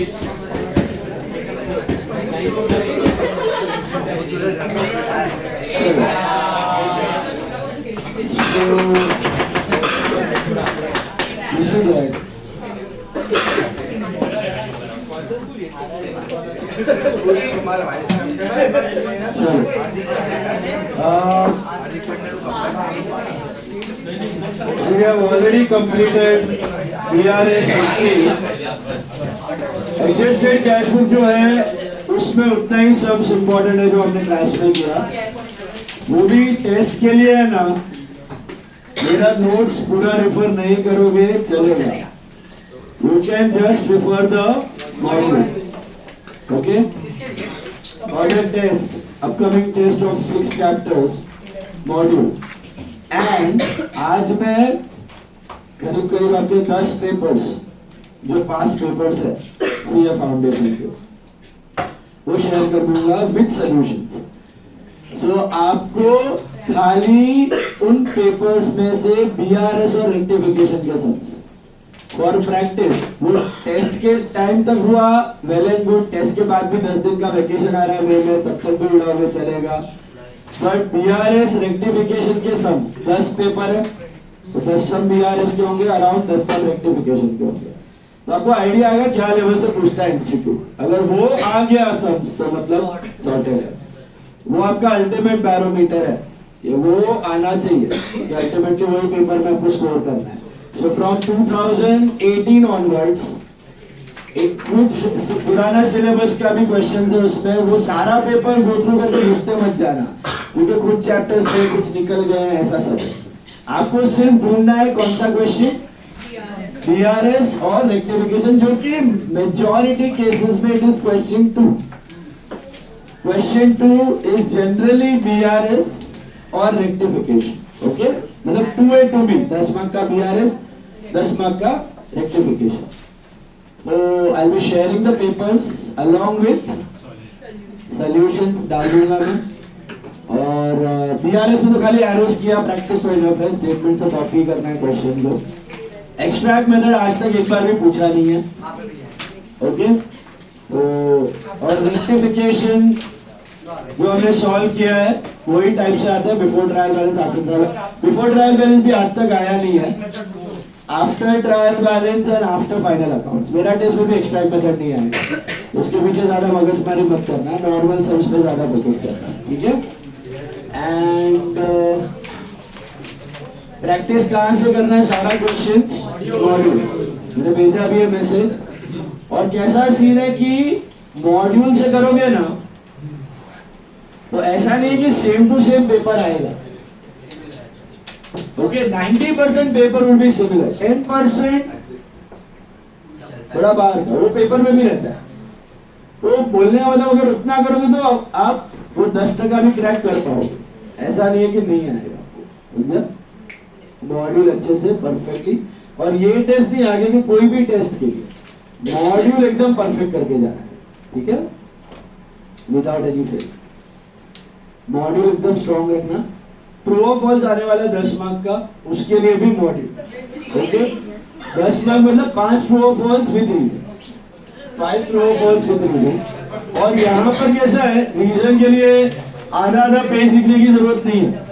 We have already completed BRS 50. Adjusted cash book जो है उसमें उतना ही सब इम्पोर्टेंट है जो हमने क्लास में किया, वो भी टेस्ट के लिए है ना। मेरा नोट्स पूरा रेफर नहीं करोगे चलेगा, you can just refer the module, okay. Model test, upcoming test of 6 chapters module. And आज मैं करीब करीब आपके 10 पेपर्स जो पास्ट पेपर्स है सीए फाउंडेशन के, वो शेयर कर दूंगा विद सॉल्यूशंस। सो आपको खाली उन पेपर्स में से बीआरएस और रेक्टिफिकेशन के सम्स फॉर प्रैक्टिस, वो टेस्ट के टाइम तक हुआ वेल एंड गुड, टेस्ट के बाद भी 10 दिन का वैकेशन आ रहा है मई में, तब तक भी उड़ाओगे चलेगा। बट बीआरएस रेक्टिफिकेशन के सम 10 पेपर है, तो 10 सम बीआरएस के होंगे, अराउंड 10 सम रेक्टिफिकेशन के होंगे। तो आपको आइडिया आएगा क्या लेवल से पूछता है इंस्टीट्यूट। अगर वो आ गया सम्स तो मतलब सॉर्टेड है, वो आपका अल्टीमेट बैरोमीटर है, ये वो आना चाहिए कि अल्टीमेटली वही पेपर में आपको स्कोर करना है। सो फ्रॉम 2018 ऑनवर्ड्स कुछ पुराना सिलेबस का भी क्वेश्चन है उसमें, वो सारा पेपर गो थ्रू करके घुसते मत जाना, क्योंकि कुछ चैप्टर्स थे कुछ निकल गए हैं, ऐसा सब। आपको सिर्फ ढूंढना है कौन सा क्वेश्चन, बीआरएस और रेक्टिफिकेशन, जो कि मेजॉरिटी केसेस में it is question 2। Question 2 is generally BRS और रेक्टिफिकेशन, ओके। मतलब 2A 2B, 10 मार्क का बीआरएस, 10 मार्क का रेक्टिफिकेशन। तो I will be sharing the papers along with solutions डाल दूंगा मैं। और बीआरएस में तो खाली एरोस किया, प्रैक्टिस तो इनफ है, स्टेटमेंट से कॉपी करना है क्वेश्चन को। एक्सट्रैक्ट मेथड आज तक एक बार भी पूछा नहीं है, ओके। तो और रेक्टिफिकेशन जो हमने सॉल्व किया है वही टाइप से आता है, before trial balance, after trial. Before trial balance भी आज तक आया नहीं है, after trial balance and after final accounts. मेरा टेस्ट में भी एक्सट्रैक्ट मेथड नहीं आएगा, उसके पीछे ज्यादा मगजमारी मत करना, नॉर्मल सर्च पे ज्यादा फोकस करना, ठीक है। एंड प्रैक्टिस कहाँ से करना है, सारा क्वेश्चंस मॉड्यूल, मैंने भेजा भी है मैसेज। और कैसा सीन है कि मॉड्यूल से करोगे ना तो ऐसा नहीं कि सेम टू सेम पेपर आएगा, okay. 90% paper will be similar, 10% थोड़ा बाहर का वो पेपर में भी रहता है। तो बोलने वाला अगर उतना करोगे तो आप वो 10% भी क्रैक कर पाओगे, ऐसा नहीं है कि नहीं आएगा, समझा। मॉड्यूल अच्छे से परफेक्टली, और ये टेस्ट नहीं आगे कि कोई भी टेस्ट के लिए मॉड्यूल एकदम परफेक्ट करके जाना है, ठीक है, विदाउट एनी फेल। मॉड्यूल एकदम स्ट्रॉन्ग रखना। ट्रू और फॉल्स आने वाला है 10 मार्क का, उसके लिए भी मॉड्यूल, ओके। 10 मार्क मतलब 5 ट्रू और फॉल्स विद रीजन, 5 ट्रू और फॉल्स विद रीजन। और यहाँ पर कैसा है, रीजन के लिए आधा पेज लिखने की जरूरत नहीं है,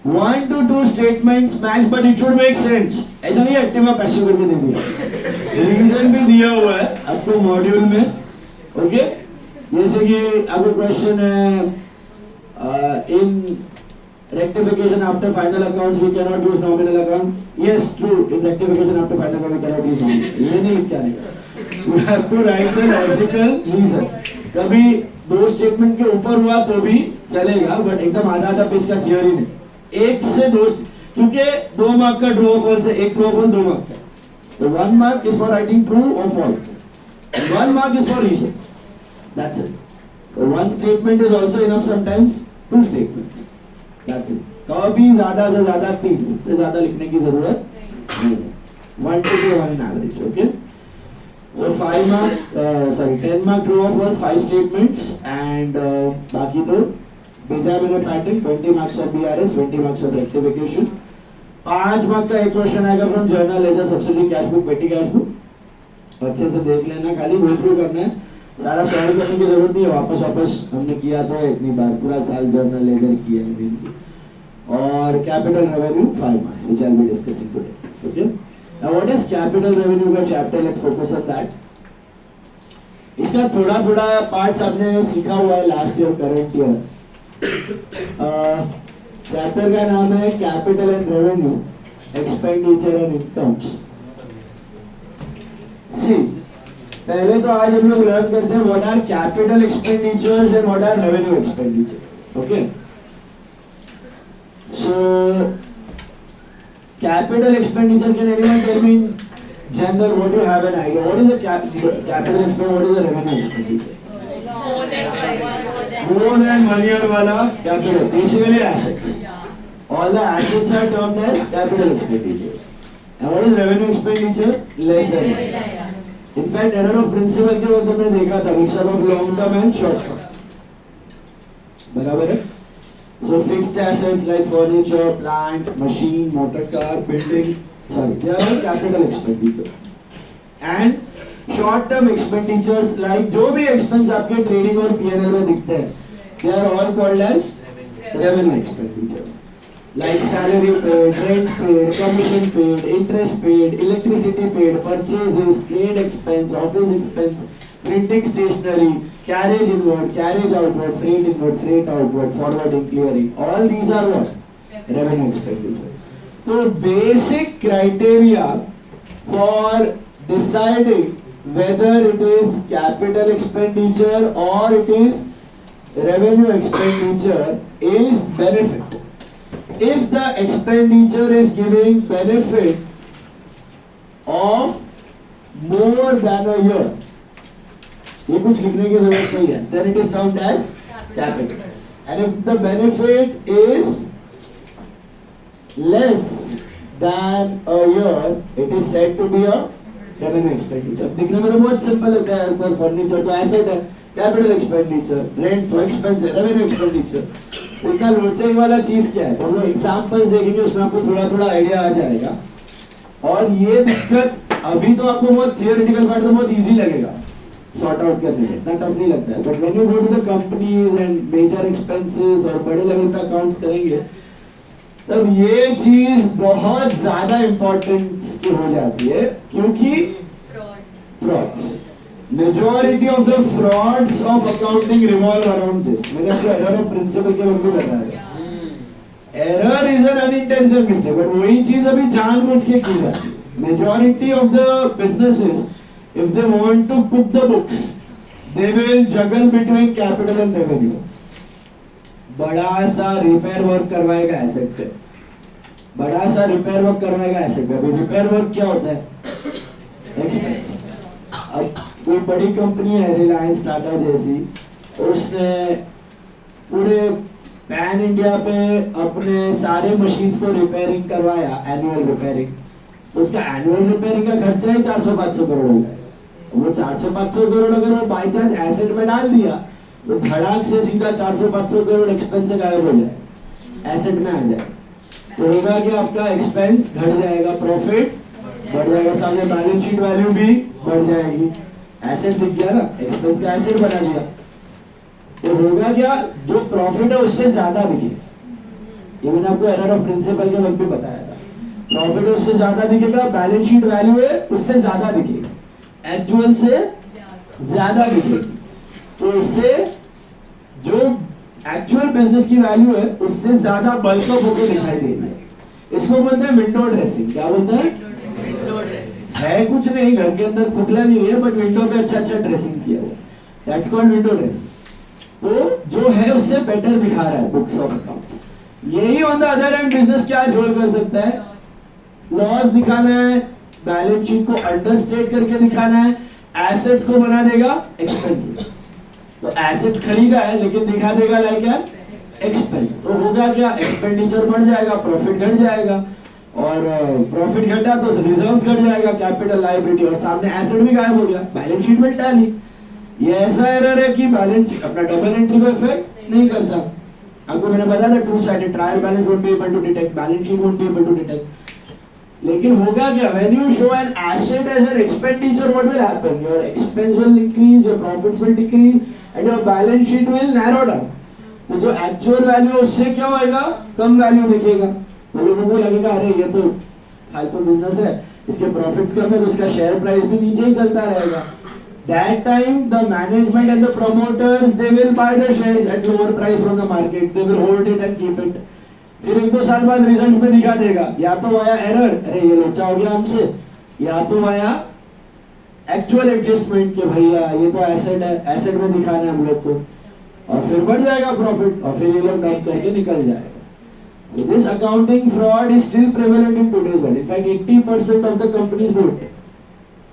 1 to 2 statements max, but it should make sense. ऐसा नहीं एक्टिव और पैसिव करके दे दिया, रीजन भी दिया हुआ है आपको मॉड्यूल में, ओके। जैसे कि आपको क्वेश्चन है in rectification after final accounts we cannot use nominal account, yes true, in rectification after final account we cannot use nominal, ये नहीं क्या नहीं, you have to write the logical reason. कभी 2 statement के ऊपर हुआ तो भी चलेगा, बट एकदम आधा पेज का थियरी नहीं, 1 से 2, क्योंकि 2 मार्क का ट्रू और फॉल्स है, एक ट्रू और फॉल्स 2 मार्क का, तो 1 mark is for writing true और false, 1 mark is for reason, that's it. So one statement is also enough, sometimes 2 statements, that's it. कभी ज्यादा से ज्यादा 3, उससे ज्यादा लिखने की जरूरत नहीं है, 1 to 2 on average, okay. So 5 mark, 10 mark true or false, 5 statements, and बाकी तो भेजा है मैंने pattern, 20 marks of BRS, 20 marks of rectification। 5 mark का एक क्वेश्चन आएगा from journal ledger subsidy cash book, पेटी कैश बुक, अच्छे से देख लेना, खाली गो थ्रू करना है, सारा सॉल्व करने की जरूरत नहीं है, वापस हमने किया तो इतनी बार, पूरा साल जर्नल लेजर किया है मेनली। और capital revenue 5 marks which I'll be discussing today. Okay, now what is capital revenue का chapter, let's focus on that. इसका थोड़ा थोड़ा पार्ट्स आपने सीखा हुआ है last year current year. Chapter का नाम है capital and revenue, expenditure and incomes. See पहले तो आज हम लोग लर्न करते हैं what are capital expenditures and what are revenue expenditures. Okay, so capital expenditure, can anyone tell me in general what you have an idea, what is the capital expenditure, what is the revenue expenditure? More than 1 year wala capital, basically assets, all the assets are termed as capital expenditure. And what is revenue expenditure? Less than that. In fact error of principle के वक्त हमने देखा था reserve of long term and short term, बराबर है। So fixed assets like furniture, plant, machine, motor car, building, they are all capital expenditure. And short term expenditures like जो भी expense आपके trading और P&L में दिखते हैं, they are all called as revenue expenditures. Like salary paid, rent paid, commission paid, interest paid, electricity paid, purchases, trade expense, office expense, printing stationery, carriage inward, carriage outward, freight inward, freight outward, forwarding, clearing, all these are what? Revenue expenditure. So basic criteria for deciding whether it is capital expenditure or it is revenue expenditure is benefit. If the expenditure is giving benefit of more than a year, ये कुछ लिखने की जरूरत नहीं है, then it is termed as capital. And if the benefit is less than a year, it is said to be a revenue expenditure. दिखने में तो बहुत सिंपल लगता है सर, फर्नीचर तो एसेट है, कैपिटल एक्सपेंडिचर, रेंट तो एक्सपेंस है, रेवेन्यू एक्सपेंडिचर। इतना लोचेक वाला चीज क्या है, तो हम लोग एग्जांपल्स देखेंगे, उसमें आपको थोड़ा थोड़ा आइडिया आ जाएगा। और ये दिक्कत अभी तो आपको बहुत थियोरेटिकल पार्ट तो बहुत इजी लगेगा सॉर्ट आउट करने में, इतना टफ नहीं लगता है, but when you go to the companies and major expenses और बड़े लेवल पे अकाउंट्स करेंगे, तब ये चीज बहुत ज्यादा इंपॉर्टेंस की हो जाती है, क्योंकि frauds, majority of the frauds of accounting revolve around this. मैंने आपको एरर ऑफ प्रिंसिपल के बारे में बताया, error is an unintentional mistake, but वही चीज अभी जानबूझ के की जाती है। Majority of the businesses, if they want to cook the books, they will juggle between capital and revenue. बड़ा सा रिपेयर वर्क करवाएगा एसेट पे, बड़ा सा रिपेयर वर्क करवाएगा एसेट पे। अभी रिपेयर वर्क क्या होता है? एक्सपेंस। अब कोई बड़ी कंपनी है रिलायंस, टाटा जैसी, उसने पूरे पैन इंडिया पे अपने सारे मशीन्स को रिपेयरिंग करवाया, एनुअल रिपेयरिंग, तो उसका एनुअल रिपेयरिंग का खर्चा ही 400-500 करोड़ होगा। वो 400-500 करोड़ अगर वो बाई चांस एसेट में डाल दिया तो धड़ाक से सीधा 400-500 करोड़ एक्सपेंस से गायब हो जाए, एसेट में आ जाए, तो होगा कि आपका एक्सपेंस घट जाएगा, प्रॉफिट बढ़ जाएगा, सामने बैलेंस शीट वैल्यू भी बढ़ जाएगी। एसेट दिख गया ना, एक्सपेंस का एसेट बना दिया, तो होगा क्या, जो प्रॉफिट है उससे ज्यादा दिखे। ये मैंने आपको एरर ऑफ प्रिंसिपल के वक्त भी बताया था, प्रॉफिट उससे ज्यादा दिखेगा, बैलेंस शीट वैल्यू है उससे ज्यादा दिखेगी, एक्चुअल से ज्यादा दिखेगी, तो इससे जो एक्चुअल बिजनेस की वैल्यू है उससे ज्यादा बल्क अप होकर दिखाई देगी। इसको बोलते हैं विंडो ड्रेसिंग। क्या बोलते हैं? Window dressing. है कुछ नहीं, घर के अंदर खुटला नहीं है, बट विंडो पे अच्छा ड्रेसिंग किया हुआ, दैट्स कॉल्ड विंडो ड्रेसिंग। तो जो है उससे बेटर दिखा रहा है बुक्स ऑफ अकाउंट्स। यही on the other and business क्या झोल कर सकता है, लॉस दिखाना है, बैलेंस शीट को अंडरस्टेट करके दिखाना है, एसेट्स को बना देगा एक्सपेंसेस। तो एसेट्स खरीदा है लेकिन दिखा देगा लाइक एन एक्सपेंस, तो होगा क्या, एक्सपेंडिचर बढ़ जाएगा, प्रॉफिट घट जाएगा, और प्रॉफिट घटा तो रिजर्व्स घट जाएगा, कैपिटल लायबिलिटी, और सामने एसेट भी गायब हो गया, बैलेंस शीट में डाली। ये ऐसा एरर है कि बैलेंस शीट अपना डबल एंट्री को इफेक्ट नहीं करता। आपको मैंने बताया था two sided trial balance won't be able to detect, balance sheet won't be able to detect. लेकिन होगा क्या, when you show an asset as an expenditure, what will happen? Your expense will increase, your profits will decrease, and your balance sheet will narrow down. तो जो actual value है उससे क्या होगा, कम value दिखेगा. तो लोगों को लगेगा अरे ये तो फालतू बिजनेस है, इसके प्रॉफिट्स कम है, तो उसका शेयर प्राइस भी नीचे ही चलता रहेगा. That time the management and the promoters they will buy the shares at lower price from the market. They will hold it and keep it. फिर 1-2 साल बाद रिजल्ट में दिखा देगा, या तो आया एरर, अरे ये लोचा हो गया हमसे, या तो आया एक्चुअल एडजस्टमेंट के भैया ये तो एसेट है, एसेट में दिखाना है हम लोग को, और फिर बढ़ जाएगा प्रॉफिट, और फिर ये लोग डाउन करके निकल जाएगा. So this accounting fraud is still prevalent in today's world. In fact, 80% of the companies do it.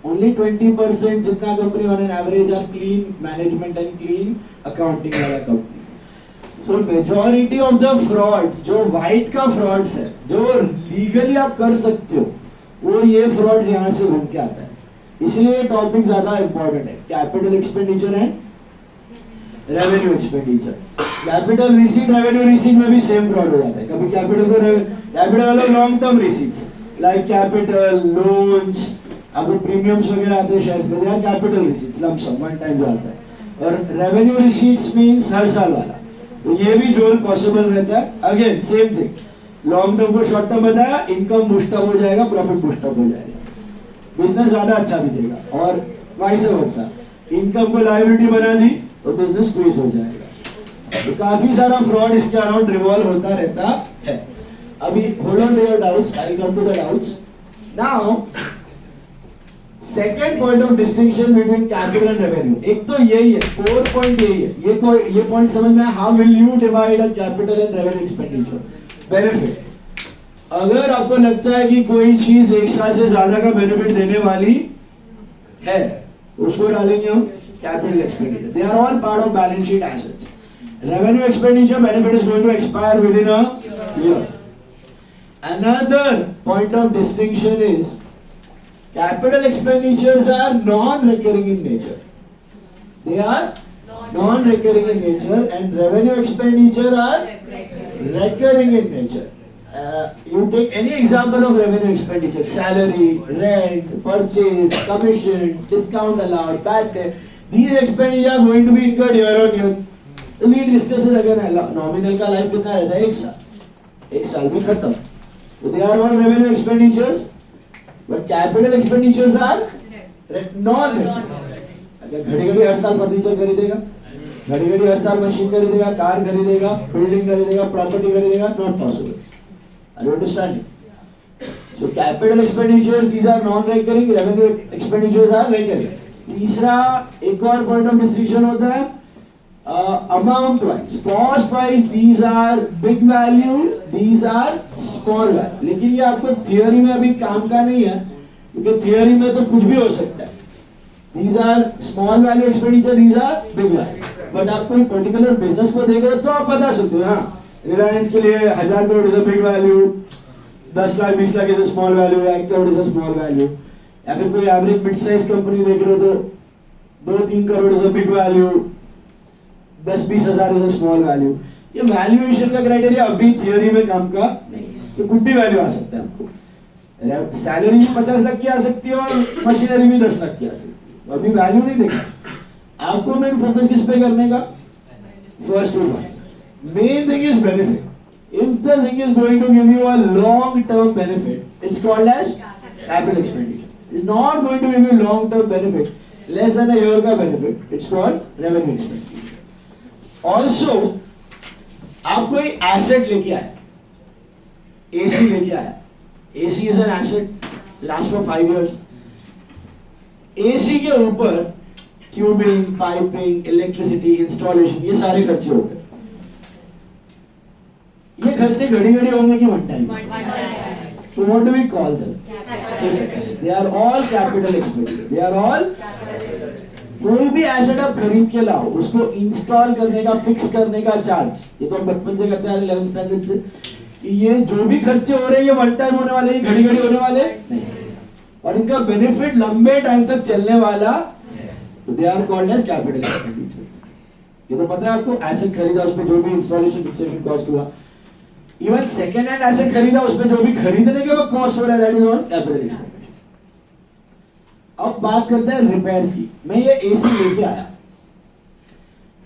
Only 20% जितना company on an average are clean management and clean accounting वाला companies. So majority of the frauds, जो white का frauds है, जो legally आप कर सकते हो, वो ये frauds यहाँ से बन के आता है. इसलिए ये टॉपिक ज्यादा important है. Capital expenditure and revenue expenditure. Capital receipt revenue receipt में भी सेम फ्रॉड हो जाता है. कभी कैपिटल को कैपिटल वाला long term receipts like capital loans, आपको प्रीमियम्स वगैरह आते हैं शेयर्स पे, यार कैपिटल रिसीट्स लंप सम वन टाइम जो आता है. और रेवेन्यू रिसीट्स मींस हर साल वाला, तो ये भी जोल पॉसिबल रहता है. Again same thing, long term को शॉर्ट टर्म बताया, इनकम बूस्टअप हो जाएगा, प्रॉफिट बूस्टअप हो जाएगा, बिजनेस ज्यादा अच्छा दिखेगा. और वाइस वर्सा, इनकम को लायबिलिटी बना दी तो बिजनेस स्क्वीज हो जाएगा. तो काफी सारा फ्रॉड इसके अराउंड रिवॉल्व होता रहता है. अभी hold on to your doubts, I come to the doubts now. Second point of distinction between capital and revenue, एक तो यही है, कोर पॉइंट यही है. ये पॉइंट समझ में, how will you divide a capital and revenue expenditure benefit. अगर आपको लगता है कि कोई चीज एक साल से ज्यादा का बेनिफिट देने वाली है, उसको डालेंगे हम capital expenditure. They are all part of balance sheet assets. Revenue expenditure benefit is going to expire within a year. Another point of distinction is capital expenditures are non-recurring in nature. They are non-recurring in nature, and revenue expenditure are recurring in nature. You take any example of revenue expenditure: salary, rent, purchase, commission, discount allowed, bad debt. These expenditures are going to be incurred year on year. So we discuss it again. Nominal का life कितना रहता है? 1 साल. 1 साल में खत्म. So they are all revenue expenditures. But capital expenditures are non-recurring. अगर घड़ी-घड़ी हर साल फर्नीचर खरीदेगा, घड़ी-घड़ी हर साल मशीन खरीदेगा, कार खरीदेगा, बिल्डिंग खरीदेगा, प्रॉपर्टी खरीदेगा, not possible. Are you understanding? So capital expenditures, these are non-recurring. Revenue expenditures are recurring. तीसरा एक और point of distinction होता है amount wise, cost wise. These are big value, these are small value. लेकिन ये आपको theory में अभी काम का नहीं है, क्योंकि थियोरी में तो कुछ भी हो सकता है. These are small value expenditure, these are big value. But आप कोई पर्टिकुलर बिजनेस को देख रहे हो तो आप बता सकते हो, हाँ रिलायंस के लिए 1000 crore is a big value, 10 lakh 20 lakh is a small value, 1 crore is a small value. या फिर कोई एवरेज मिड साइज कंपनी देख रहे हो तो 2-3 crore is a big value, 10-20 हजार इज अ स्मॉल वैल्यू. ये वैल्यूएशन का क्राइटेरिया अभी थियोरी में काम का नहीं है. ये कुछ भी वैल्यू आ सकता है. आपको सैलरी भी 50 लाख की आ सकती है और मशीनरी भी 10 लाख की आ सकती है. अभी वैल्यू नहीं देखा. आपको मेन फोकस किस पे करने का? First one, main thing is benefit. If the thing is going to give you a long-term benefit, it's called as capital expenditure. It's not going to give you long-term benefit, less than a year का benefit. It's called revenue expenditure. Also, आप कोई asset लेके आए, AC लेके आया. AC is an asset, lasts for 5 years. AC के ऊपर tubing, piping, electricity, installation, ये सारे खर्चे हो गए. ये खर्चे घड़ी घड़ी होंगे कि one time? So what do we call them? CapEx. They are all capital expenditure. They are all. कोई भी एसेट आप खरीद के लाओ, उसको इंस्टॉल करने का, फिक्स करने का चार्ज, ये तो हम बचपन से करते हैं 11th स्टैंडर्ड से. ये जो भी खर्चे हो रहे हैं ये वन टाइम होने वाले, घड़ी घड़ी होने वाले नहीं, और इनका बेनिफिट लंबे टाइम तक चलने वाला. तो they are called as capital expenditures. ये तो पता है आपको, एसेट खरीदा, उस पे जो भी इंस्टॉलेशन, फिक्सेशन कॉस्ट हुआ, इवन सेकेंड हैंड एसेट खरीदा, उसमें जो भी खरीदने के वो कॉस्ट हो रहा है, that is all capital expenditure. अब बात करते हैं रिपेयर्स की। मैं ये एसी लेके आया,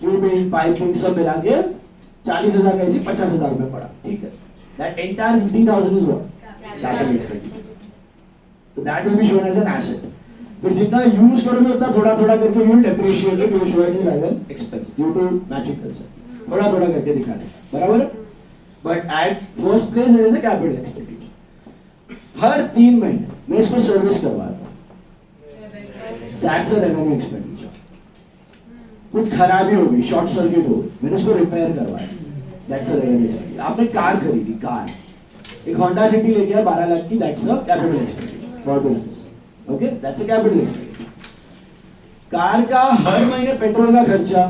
ट्यूबिंग पाइपिंग सब मिला के 40,000 का एसी 50,000 रुपए पड़ा, ठीक है। That entire 50,000 is what capital expenditure, तो that will be shown as an asset. फिर जितना यूज करोगे उतना थोड़ा थोड़ा करके you will depreciate it, you will show it as an expense due to matching culture, थोड़ा थोड़ा करके दिखाना, बराबर। But at first place it is a capital expenditure. हर 3 महीने मैं इसको सर्विस करवाता हूं, दैट्स अ रेवेन्यू एक्सपेंडिचर। कुछ खराबी हो गई, शॉर्ट सर्किट हो गई, मैंने उसको रिपेयर करवाया, दैट्स अ रेवेन्यू एक्सपेंडिचर। आपने कार खरीदी, कार एक होंडा सिटी लेके आया 12 लाख की, that's a capital expenditure for business, okay, that's a capital expenditure. Car का हर महीने पेट्रोल का खर्चा,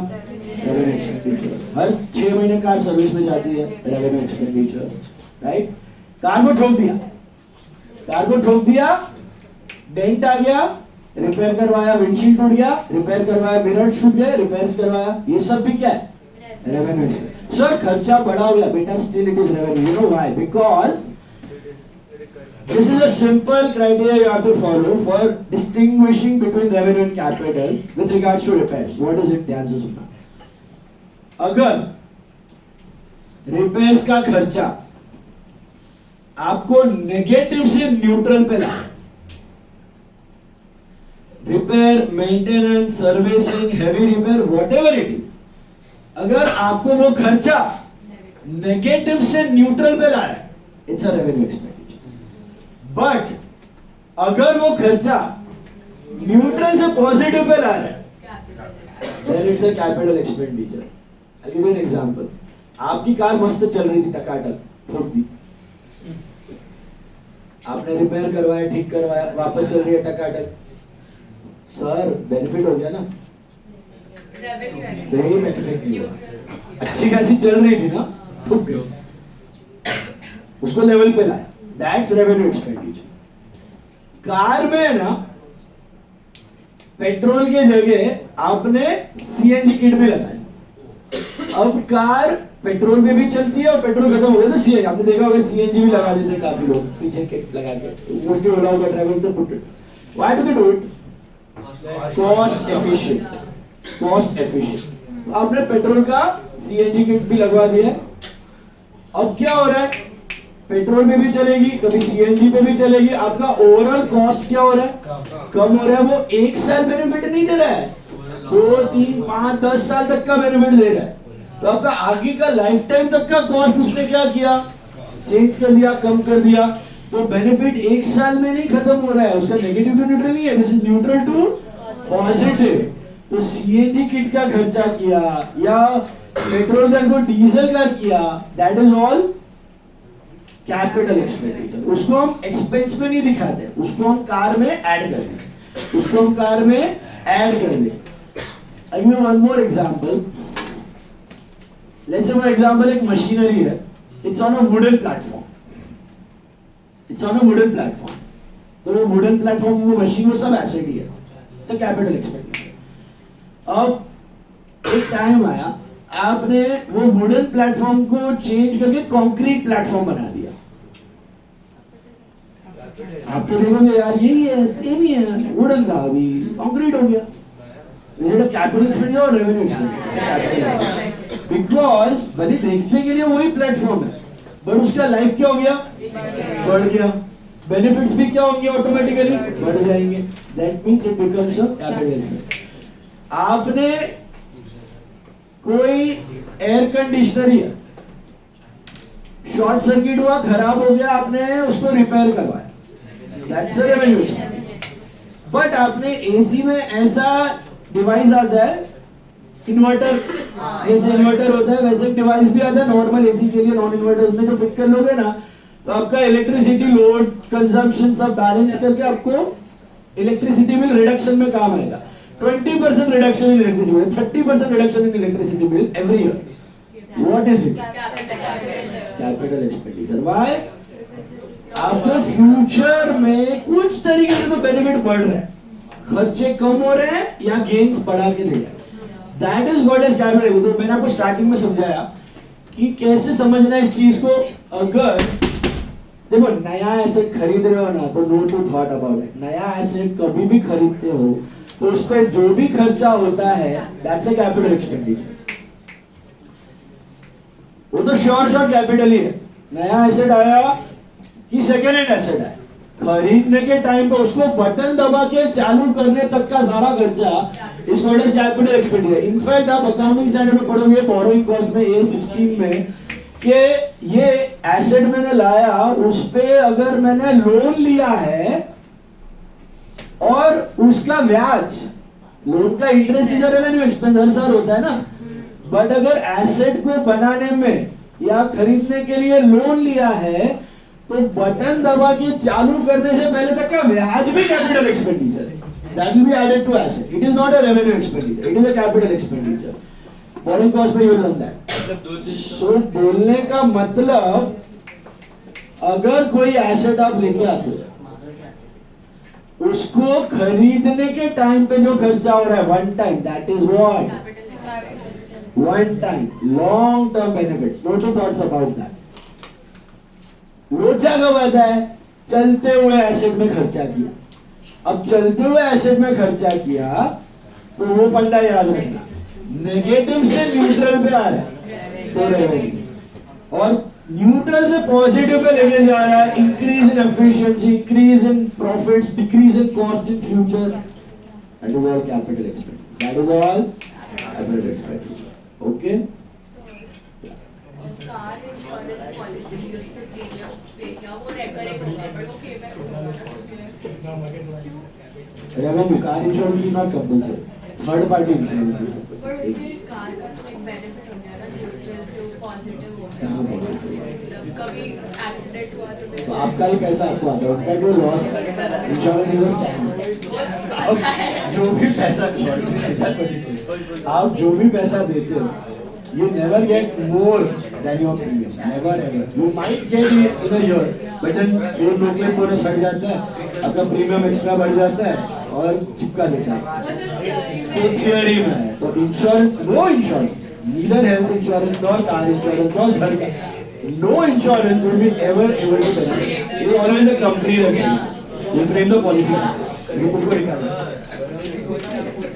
रेवेन्यू एक्सपेंडिचर। हर 6 महीने कार सर्विस में जाती है, रेवेन्यू एक्सपेंडिचर, राइट। कार को ठोक दिया, कार को ठोक दिया, डेंट आ गया, रिपेयर करवाया, विंडशील्ड टूट गया, रिपेयर करवाया, मिरर टूट गए, रिपेयर्स करवाया, ये सब भी क्या है, रेवेन्यू। सर खर्चा बड़ा हो गया बेटा, still it is revenue. You know why? Because this is a simple criteria you have to follow for distinguishing between revenue and capital with regards to repairs. What is it? ध्यान से सुनना। अगर repairs का खर्चा आपको negative से neutral पे लाए, repair, maintenance, servicing, heavy repair, whatever it is, अगर आपको वो खर्चा नेगेटिव से न्यूट्रल पे ला रहा है, it's a revenue expenditure. But अगर वो खर्चा न्यूट्रल से पॉजिटिव पे ला रहा है, then it's a capital expenditure. I give you an example. आपकी कार मस्त चल रही थी, टकाटक, ठोक दी, आपने रिपेयर करवाया, ठीक करवाया, वापस चल रही है टकाटक, सर बेनिफिट हो गया ना? नहीं बेनिफिट नहीं हुआ। अच्छी खासी चल रही थी ना, ठुक गई, उसको लेवल पे लाया, दैट्स रेवेन्यू एक्सपेंडिचर। कार में ना पेट्रोल के जगह आपने सीएनजी किट भी लगाई। अब कार पेट्रोल पे भी चलती है और पेट्रोल खत्म हो गया तो सीएनजी, आपने देखा होगा सीएनजी भी लगा देते हैं काफी लोग, पीछे किट लगा के, मोस्टली ओला होगा ड्राइवर तो put it. Why do they do it? Cost efficient, cost efficient. आपने पेट्रोल का सीएनजी किट भी लगवा दिया। अब क्या हो रहा है, पेट्रोल में भी चलेगी, कभी सीएनजी पे भी चलेगी, आपका ओवरऑल कॉस्ट क्या हो रहा है, कम हो रहा है। वो 1 साल बेनिफिट नहीं दे रहा है, 2, 3, 5, 10 साल तक का बेनिफिट दे रहा है। तो आपका आगे का लाइफ टाइम तक का कॉस्ट उसने क्या किया, चेंज कर दिया, कम कर दिया। तो बेनिफिट 1 साल में नहीं खत्म हो रहा है, उसका नेगेटिव टू न्यूट्रल नहीं है, this is neutral to positive. तो सीएनजी किट का खर्चा किया या पेट्रोल का को डीजल का किया, that is all capital expenditure. उसको हम एक्सपेंस में नहीं दिखाते, उसको हम कार में ऐड कर दें, उसको हम कार में ऐड कर दें। I give one more example. Let's say for example एक मशीनरी है, it's on a wooden platform, it's on a wooden platform. तो वो वुडन प्लेटफॉर्म, वो मशीन, वो सब एसेट ही है, तो कैपिटल एक्सपेंडिचर। अब एक टाइम आया, आपने वो वुडन प्लेटफॉर्म को चेंज करके कंक्रीट प्लेटफॉर्म बना दिया। आप तो देखोगे यार यही है, सेम ही है, वुडन था अभी कंक्रीट हो गया। कैपिटल एक्सपेंडिचर और रेवेन्यू एक्सपेंडिचर, बिकॉज भले देखने के लिए वही प्लेटफॉर्म है, बट उसका लाइफ क्या हो गया, बढ़ गया। बेनिफिट्स भी क्या होंगे, ऑटोमेटिकली बढ़ जाएंगे। That means it becomes a capital expenditure. आपने कोई एयर कंडीशनर है, शॉर्ट सर्किट हुआ, खराब हो गया, आपने उसको रिपेयर करवाया, that's a revenue expenditure. But आपने एसी में ऐसा डिवाइस आता है, इन्वर्टर, जैसे इन्वर्टर होता है वैसे एक डिवाइस भी आता है नॉर्मल एसी के लिए, नॉन इन्वर्टर्स में जो फिट कर लोगे ना, तो आपका इलेक्ट्रिसिटी लोड कंजम्पशन सब बैलेंस करके आपको इलेक्ट्रिसिटी बिल रिडक्शन में काम आएगा। 20% reduction in electricity bill, 30% reduction in electricity bill every year. What is it? Capital expenditure. Why? आपके फ्यूचर में कुछ तरीके से तो बेनिफिट बढ़ रहा है, खर्चे कम हो रहे हैं या गेन्स बढ़ा के दे रहे हैं। That is what is capital. तो मैंने आपको स्टार्टिंग में समझाया कि कैसे समझना है इस चीज को। अगर देखो नया एसेट खरीद रहे हो ना तो no two thought about it. नया एसेट कभी भी खरीदते हो तो उस पर जो भी खर्चा होता है दैट्स अ कैपिटल एक्सपेंडिचर। वो तो शॉर्ट कैपिटल ही है। नया एसेट आया कि सेकेंड हैंड एसेट आया, खरीदने के टाइम पे उसको बटन दबा के चालू करने तक का सारा खर्चा is not as capital expenditure. In fact आप अकाउंटिंग स्टैंडर्ड में पढ़ोगे बोरोइंग कॉस्ट में A16 में कि ये एसेट मैंने लाया उस पे अगर मैंने लोन लिया है और उसका ब्याज, लोन का इंटरेस्ट इज रेवेन्यू एक्सपेंस हर साल होता है ना, बट अगर एसेट को बनाने में या खरीदने के लिए लोन लिया है तो बटन दबा के चालू करने से पहले तक का ब्याज भी कैपिटल एक्सपेंडिचर है। That will be added to asset. It is not a revenue expenditure, it is a capital expenditure. Borrowing cost में you will learn that. So बोलने का मतलब अगर कोई एसेट आप लेके आते हो उसको खरीदने के टाइम पे जो खर्चा हो रहा है one time, that is what one time long term benefits. No two thoughts about that. लोचा कब आता है? चलते हुए एसेट में खर्चा किया। अब चलते हुए एसेट में खर्चा किया तो वो फंडा याद रखना, नेगेटिव से न्यूट्रल पे आ रहा है तो रेवेन्यू, और न्यूट्रल से पॉजिटिव पे लेके जा रहा है, increase in efficiency, increase in profits, decrease in cost in future. That is all capital expenditure. That is all capital expenditure. Okay, car insurance policy उससे प्रीमियम पे किया वो रेकरिंग होगा बट वो पेमेंट होगा ना। Revenue car insurance is not compulsory, third party insurance है। पर उससे कार का तो एक बेनिफिट हो गया ना, न्यूट्रल से वो पॉजिटिव हो गया, मतलब कभी एक्सीडेंट हुआ तो आपका ही पैसा आपको आता है, उनका जो loss insurance is a scam. जो भी पैसा आप जो भी पैसा देते हो you never get more than your premium, never ever. You might get it in a year, but then वो नौकरी बोनस हट जाता है, आपका प्रीमियम एक्स्ट्रा बढ़ जाता है और चिपका देता है। तो थियरी में है तो insurance, no insurance, neither health insurance nor car insurance nor घर का, no insurance will be ever able to benefit. It is always the company रखेगी, ये फ्रेम द पॉलिसी है, ये तुमको निकालना है।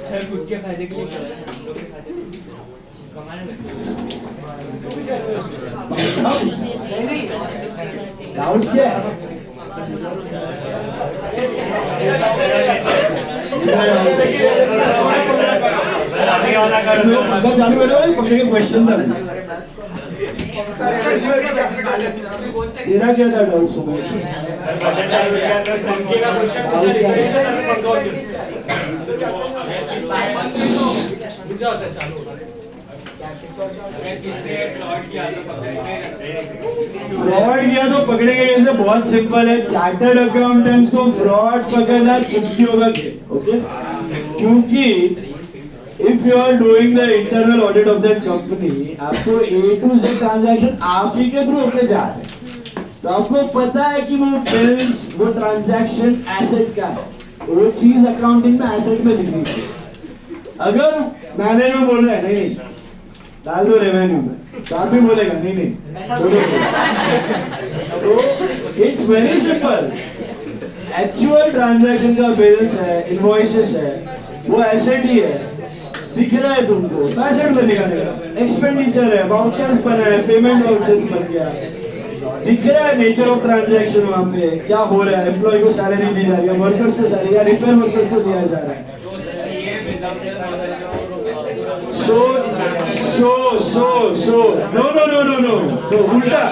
सर खुद के फायदे के लिए कर रहे हैं, हम लोग के फायदे के लिए कमाने में डाउट क्या है? अगर चालू करो पकड़े के क्वेश्चन था तेरा क्या था डाउट सुनो फ्रॉड किया तो पकड़ेंगे कैसे? बहुत सिंपल है, चार्टर्ड अकाउंटेंट्स को फ्रॉड पकड़ना चुटकी होगा। ओके, क्योंकि if you are doing the internal audit of that company, आपको A to Z ट्रांजैक्शन आप ही के थ्रू होके जा रहे हैं, तो आपको पता है कि वो बिल्स, वो ट्रांजैक्शन एसेट का है, वो चीज अकाउंटिंग में एसेट में दिखनी चाहिए। अगर मैनेजमेंट बोल रहे हैं नहीं डाल दो रेवेन्यू में, तो आप भी बोलेगा नहीं तो it's very simple. Actual transaction का बिल्स है, इनवॉइसेस है, वो एसेट ही है, दिख रहा है तुमको तो एसेट में दिखाने। एक्सपेंडिचर है, वाउचर्स बना है, पेमेंट वाउचर्स बन गया, दिख रहा है नेचर ऑफ ट्रांजैक्शन, वहां पे क्या हो रहा है, एम्प्लॉय को सैलरी दी जा रही है, वर्कर्स को सैलरी या रिपेयर वर्कर्स को दिया जा रहा है। So, no, ulta.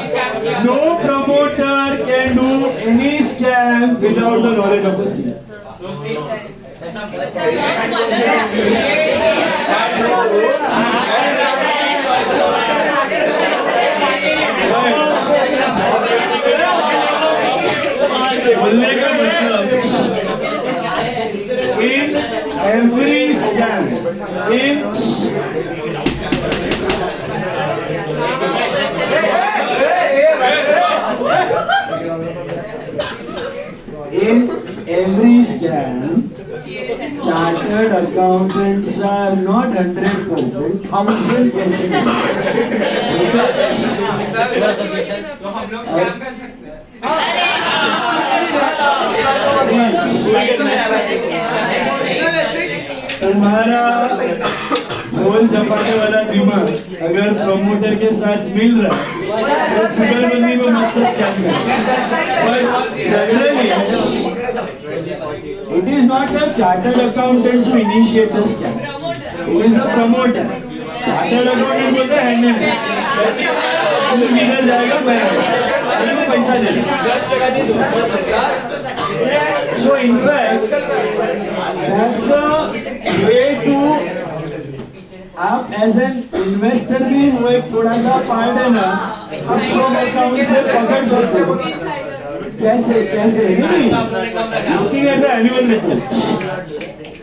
No promoter can do any scam without the knowledge of the CEO. बोलने का मतलब in every scam, in every scam, chartered accountants are not 100%, 1000%. तो हम लोग स्कैम कर सकते हैं। तुम्हारा ढोल जमाने वाला दिमाग अगर प्रमोटर के साथ मिल रहा है तो जुगलबंदी में मस्त scam It is not the chartered accountants who initiate the scam. It is the promoter. Chartered accountant बोलते हैं हैंड में जिधर जाएगा मैं तो पैसा देगा। So in fact, that's a way to आप एज एन इन्वेस्टर भी वो एक थोड़ा सा पार्ट है ना, आप सब अकाउंट से पकड़ सकते हो। कैसे कैसे नहीं looking at the annual report,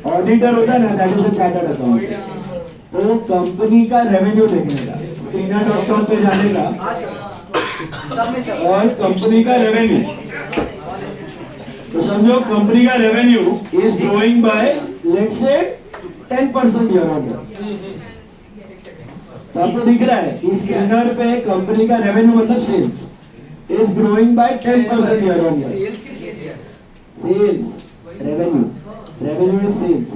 auditor होता है ना, that is the chartered account. तो कंपनी का रेवेन्यू देखने का, screener.com पे जाने का और कंपनी का रेवेन्यू, तो समझो कंपनी का revenue is growing by let's say 10% year on year. तो आपको दिख रहा है कि स्क्रीनर पे कंपनी का रेवेन्यू मतलब sales is growing by 10% year on year. Sales, revenue is sales.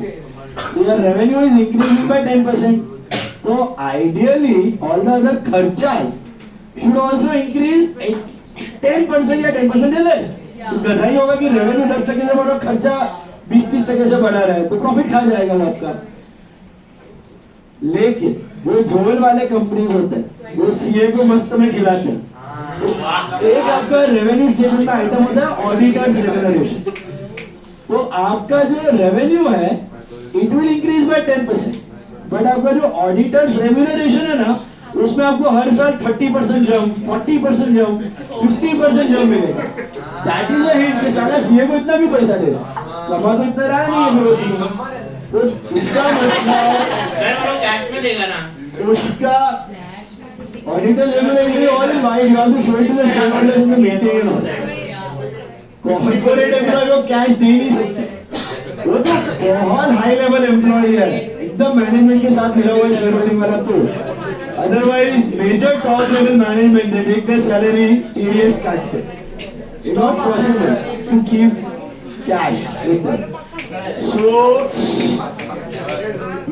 So your revenue is increasing by 10%. So ideally, all the other kharchas should also increase 10% या 10% less. तो गधा ही होगा कि रेवेन्यू 10% से बढ़ा, खर्चा 20-30% से बढ़ा रहा है तो प्रॉफिट खा जाएगा वो आपका। लेकिन वो झोल वाले कंपनीज होते हैं वो सीए को मस्त में खिलाते हैं। एक आपका रेवेन्यू स्टेटमेंट का आइटम होता है ऑडिटर्स रेम्यूनरेशन। तो आपका जो रेवेन्यू है it will increase by 10%, but आपका जो ऑडिटर्स रेम्यूनरेशन है ना उसमें आपको हर साल 30% जंप, 40% जंप, 50% जंप मिलेगा। दैट इज अ हिट कि साला सीए को इतना भी पैसा दे रहा, कमा तो इतना रहा नहीं है ग्रोथ में। तो इसका मतलब सर वो कैश में देगा ना, उसका auditor remuneration all in wide you have to show it to the shareholders in the meeting and all. Corporate employ को कैश दे नहीं सकते, वो तो बहुत हाई लेवल एम्प्लॉय है, एकदम मैनेजमेंट के साथ मिला हुआ है शेयर होल्डिंग वाला। तो otherwise major top level management they take the salary TDS काट के, it's not possible to keep cash with them. So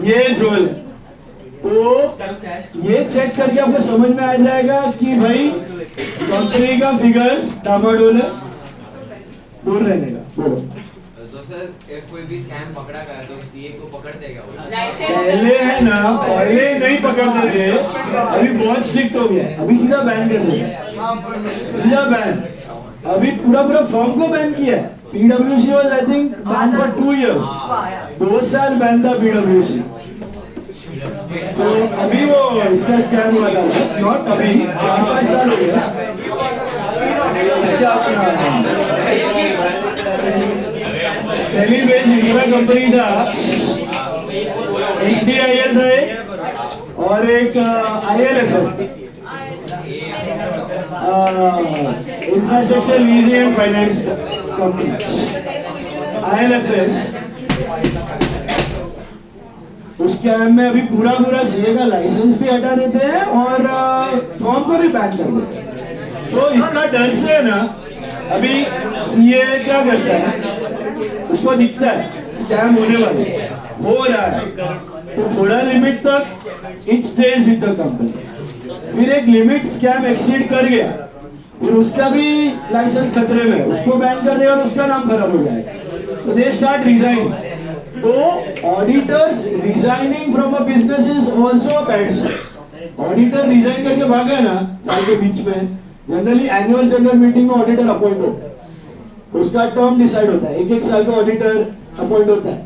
ये झोल है, तो ये चेक करके आपको समझ में आ जाएगा कि भाई कंपनी का फिगर्स डामाडोल है, दूर रहने का। बोलो तो सर if कोई भी स्कैम पकड़ा गया तो सीए को पकड़ देगा वो? पहले है ना, पहले नहीं पकड़ते थे, अभी बहुत स्ट्रिक्ट हो गया है, अभी सीधा बैन कर दिया, सीधा बैन। अभी पूरा पूरा फर्म को बैन किया है। पीडब्ल्यूसी was I think ban for 2 years, 2 साल बैन था पीडब्ल्यूसी। तो अभी वो इसका स्कैम हुआ था, नॉट अभी 4-5 साल हो गया इसका। पहली बेच इंफ्रा कंपनी था, HDIL था एक, और एक ILFS, infrastructure leasing and finance company. ILFS उस स्कैम में अभी पूरा पूरा सीए का लाइसेंस भी हटा देते हैं और फॉर्म को भी बैन कर देते हैं। तो इसका डर से है ना, अभी ये क्या करता है, उसको दिखता है स्कैम होने वाले हो रहा है, तो थोड़ा लिमिट तक it stage with the company. फिर एक लिमिट स्कैम एक्सीड कर गया, फिर उसका भी लाइसेंस खतरे में, उसको बैन कर देगा और उसका नाम खराब हो जाएगा। तो दे स्टार्ट रिजाइन। तो auditors resigning from a business is also a bad sign. Auditor resign करके भागा ना साल के बीच में, जनरली एनुअल जनरल मीटिंग में ऑडिटर अपॉइंट होता है, उसका टर्म डिसाइड होता है, 1-1 साल का ऑडिटर अपॉइंट होता है।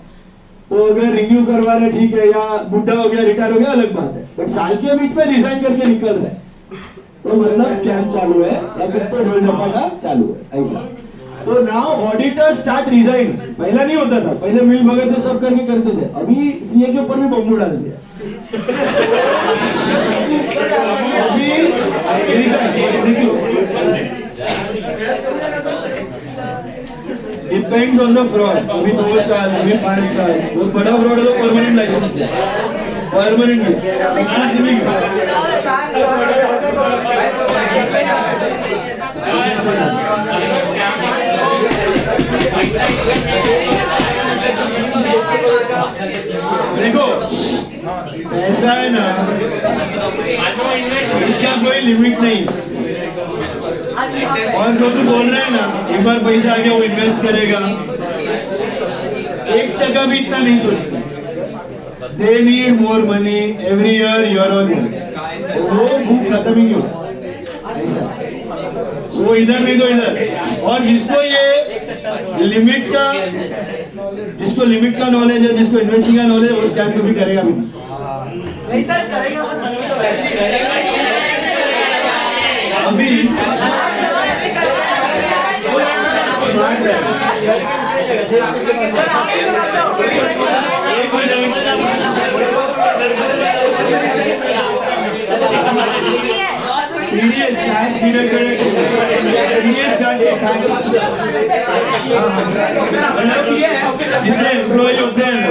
तो अगर रिन्यू करवा रहे ठीक है, या बुढ़ा हो गया रिटायर हो गया अलग बात है, बट साल के बीच में रिजाइन करके निकल रहा है तो मतलब स्कैम चालू है या फिर तो ढोल झपाटा चालू है ऐसा। तो नाउ ऑडिटर स्टार्ट रिजाइन। पहला नहीं होता था, पहले मिल भगत सब करके करते थे, अभी सीए के ऊपर भी बम्बू डाल दिया। अभी डिपेंड्स ऑन द फ्रॉड। अभी 2 साल, अभी 5 साल, वो बड़ा फ्रॉड है तो परमानेंट लाइसेंस है, परमानेंट देखो ऐसा है ना, इसका कोई लिमिट नहीं। और जो तू बोल रहा है ना, एक बार पैसा आ गया वो इन्वेस्ट करेगा, 1% भी इतना नहीं सोचता। They need more money every year, year on year. वो भूख खत्म ही नहीं होता। वो इधर नहीं तो इधर। और जिसको लिमिट का नॉलेज है, जिसको इन्वेस्टिंग का नॉलेज है, वो स्कैम कभी करेगा भी नहीं सर, करेगा अभी TDS tax deducted, TDS का tax जितने एम्प्लॉय होते हैं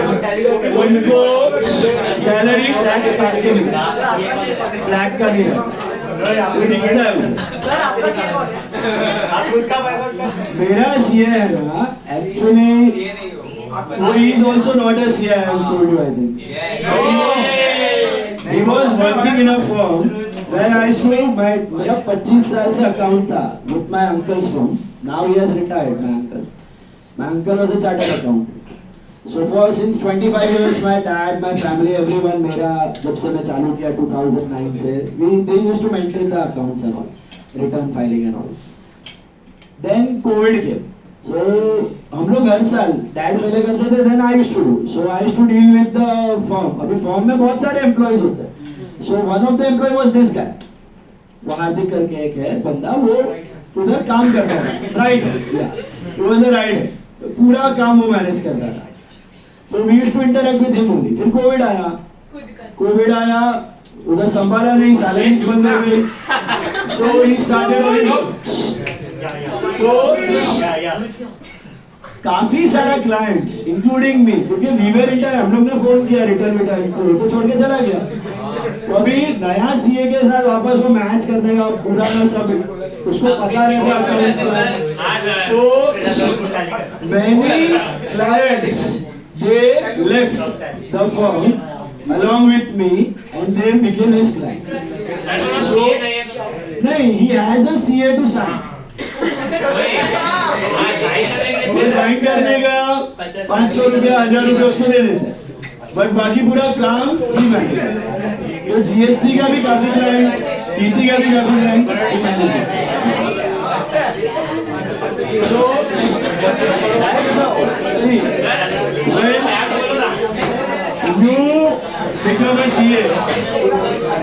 उनको सैलरी टैक्स काट के मिलता है, ब्लैक का नहीं दिखता है। मेरा CA है ना, actually he is also not a CA, I have told you, I think. He was working in a firm where I used to मेरा 25 साल से अकाउंट था with my uncle's firm. Now he has retired, my uncle. My uncle was a chartered accountant. So for since 25 years, my dad, my family, everyone, मेरा जब से मैं चालू किया 2009 से, they used to maintain the accounts and all, return filing and all. Then COVID came. So हम लोग हर साल डैड पहले करते थे, then I used to do. So I used to deal with the firm. अभी firm में बहुत सारे employees होते हैं. So one of the employee was this guy. वो हार्दिक करके एक है बंदा, वो उधर काम करता है, राइट है, वो इधर राइट है, पूरा काम वो मैनेज करता था। So we used to interact with him only. फिर कोविड आया, उधर संभाला नहीं, सैलरीज बंद हो गई। So he started doing तो काफी सारा क्लाइंट्स इंक्लूडिंग मी, क्योंकि वीवर इंटर हम लोग ने फोन किया रिटर्न तो छोड़ के चला गया। तो अभी नया CA के साथ वापस वो मैच करने का पूरा ना सब उसको पता रहता है। तो many clients they left the firm along with me and they became his client. So नहीं, he has a CA to sign. वो साइन करने का 500 रुपया 1000 रुपया उसको दे देते हैं, बट बाकी पूरा काम ही मैनेज। तो GST का भी काफी क्लाइंट्स, TT का भी काफी clients manage. So that's how, see, when you become a CA,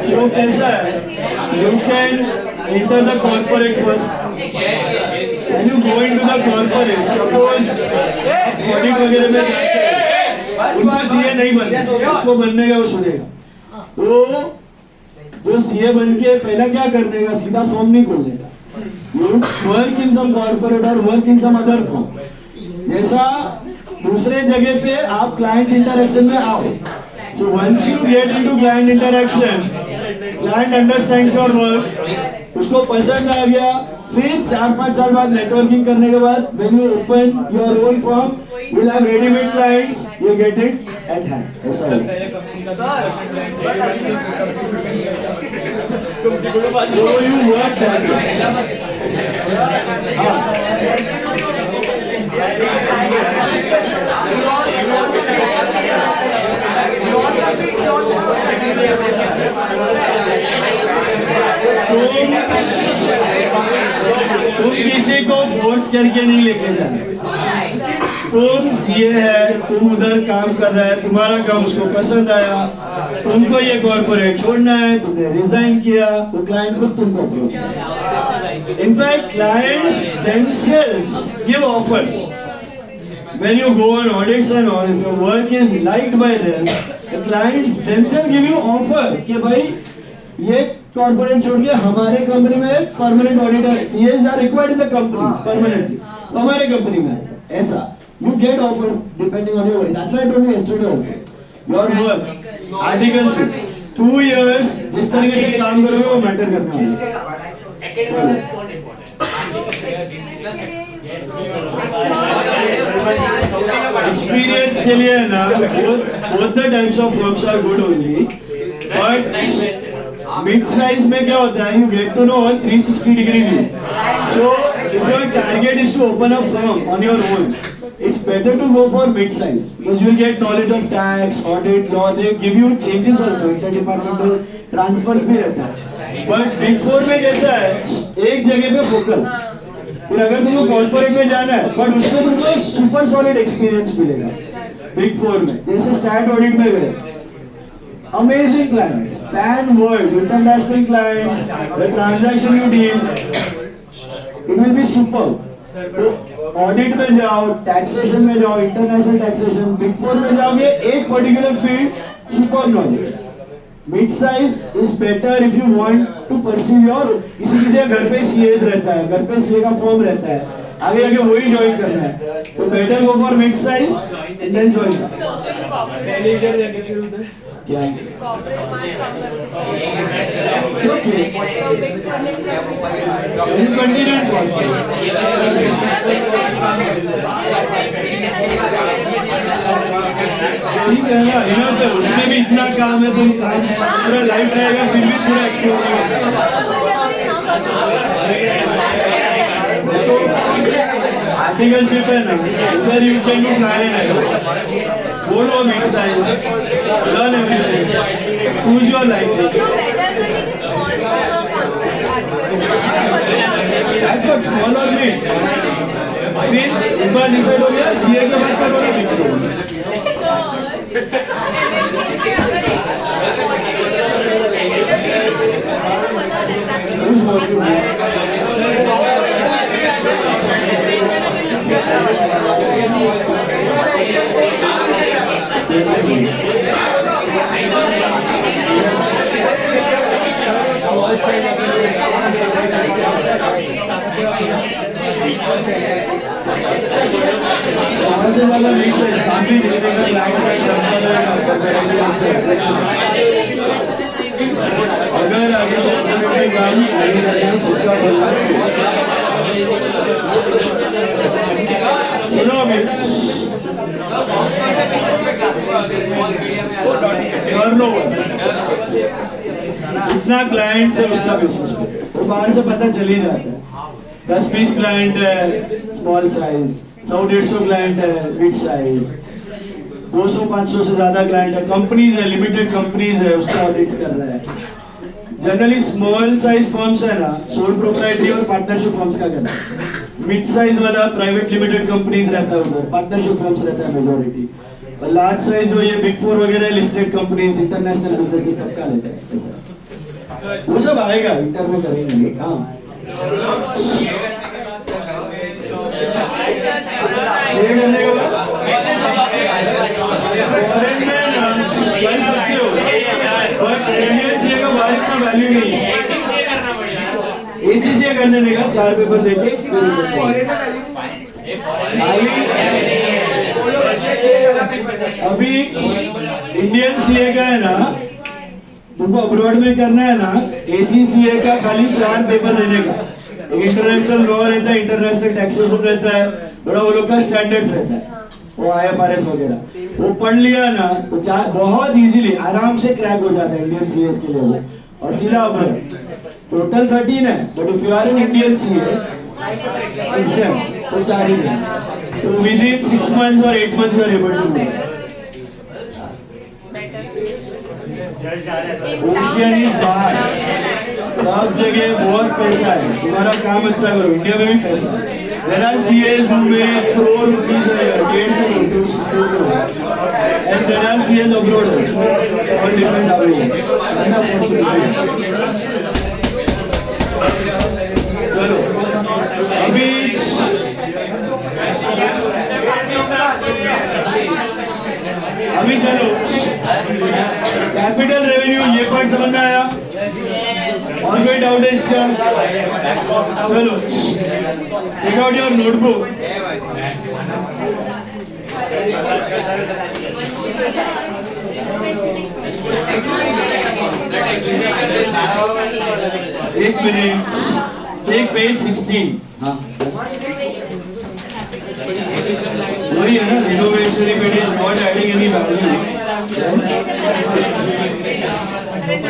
so कैसा है, you can enter the corporate first. When you go into the corporate, suppose audit वगैरह में जाते हैं, उनको CA नहीं बनना, उसको बनने का वो सुनेगा। तो जो CA बन के पहला क्या करने का, सीधा फॉर्म नहीं खोलने का। You work in some corporate or work in some other firm. जैसा दूसरे जगह पे आप क्लाइंट इंटरेक्शन में आओ। So once you get into client interaction, client understands your work, उसको पसंद आ गया, फिर 4-5 साल बाद नेटवर्किंग करने के बाद when you open your own firm, you'll have ready-made clients, you get it at hand. ऐसा है। So you work that way. तुम किसी को फोर्स करके नहीं लेके जाना। तुम CA है, तुम उधर काम कर रहा है, तुम्हारा काम उसको पसंद आया, तुमको ये कॉर्पोरेट छोड़ना है, तुमने रिजाइन किया, तो क्लाइंट खुद तुमको अप्रोच करेगा। In fact clients themselves give offers. When you go on audits and all, if your work is liked by them, the clients themselves give you offer कि भाई ये कॉर्पोरेट छोड़ के हमारे कंपनी में permanent auditor CAs are required in the company permanently, हमारे company में ऐसा you get offers depending on your work. That's why I told you yesterday also, your work articleship 2 years जिस तरीके से काम करोगे वो मैटर करता है। Academics is not important. Experience के लिए ना both the types of firms are good only, but mid size में क्या होता है, you get to know all 360-degree view. So if your target is to open a firm on your own, it's better to go for mid size because you will get knowledge of tax, audit, law. They give you changes also, interdepartmental transfers भी रहता है. But big four में कैसा है, एक जगह पे focus. फिर अगर तुमको कॉर्पोरेट में जाना है, बट उसमें तुमको सुपर सॉलिड एक्सपीरियंस मिलेगा बिग फोर में. जैसे स्टैट ऑडिट में गए, amazing clients, pan world, international clients, the transaction you deal, it will be super. Audit में जाओ, टैक्सेशन में जाओ, इंटरनेशनल टैक्सेशन, बिग फोर में जाओगे, एक particular field, super knowledge. Mid size is better if you want to pursue your. किसी किसी का घर पे सीएस रहता है, घर पे सीए का फॉर्म रहता है, आगे आगे वही ज्वाइन करना है, तो better go for mid size and then join. क्या ठीक है ना, इनफ है. उसमें भी इतना काम है, तुम काम पूरा लाइफ रहेगा, फिर भी पूरा एक्सप्लोर आर्टिकलशिप है ना, उधर you can do trial and error. बोलो mid size, learn everything, choose your life. That's what small or mid. फिर एक बार डिसाइड हो गया, सीए के बाद करो ना बिग फोर. से वाला मिड साइज काफी देने का लाइट साइड अगर आगे चलते काम नहीं करेंगे तो उसका भला. सुनो अभी इतना क्लाइंट है उसका बिजनेस पे, वो बाहर से पता चल ही जाता है. 10-20 क्लाइंट है स्मॉल साइज, 100-150 क्लाइंट है मिड साइज, 200-500 से ज्यादा क्लाइंट है, कंपनीज है, लिमिटेड कंपनीज है, उसका ऑडिट्स कर रहा है. जनरली स्मॉल साइज फर्म्स है ना, सोल प्रोप्राइटरी और पार्टनरशिप फर्म्स का करना है. मिड साइज वाला प्राइवेट लिमिटेड कंपनीज रहता है, उधर पार्टनरशिप फर्म्स रहता है मेजॉरिटी. और लार्ज साइज जो ये बिग फोर वगैरह लिस्टेड कंपनीज, इंटरनेशनल बिजनेस सबका लेता है. वो सब आएगा, इंटरव्यू करेंगे. हाँ ये करने के बाद फॉरेन में कर सकते हो, बट इंडियन सीए का बाहर इतना वैल्यू नहीं है. एसीसीए करने देगा, 4 पेपर देके अभी इंडियन सीए का है ना, तुमको अब्रॉड में करना है ना, एसीसीए का खाली 4 पेपर देने का. एक इंटरनेशनल लॉ रहता है, इंटरनेशनल टैक्सेशन रहता है, थोड़ा वो लोग का स्टैंडर्ड्स रहता है, वो IFRS वगैरह, वो पढ़ लिया ना तो बहुत इजीली आराम से क्रैक हो जाता है इंडियन सीएस के लिए. और सीधा अब्रॉड टोटल 13 है, but if you are in Indian CA exam तो 4 ही है. तो विद इन 6 months और 8 months you are able to do. Ocean is बाहर, सब जगह बहुत पैसा है. तुम्हारा काम अच्छा करो, इंडिया में भी पैसा है. There are CAs who make crore rupees a year, 1.5 crore, and there are CAs abroad. All depends how you. चलो अभी चलो कैपिटल रेवेन्यू, ये पार्ट समझ में आया? और कोई डाउट है इसका? चलो टेक आउट योर नोटबुक. एक मिनट, टेक पेज 16. हाँ वही है ना, renovation if it is not adding any value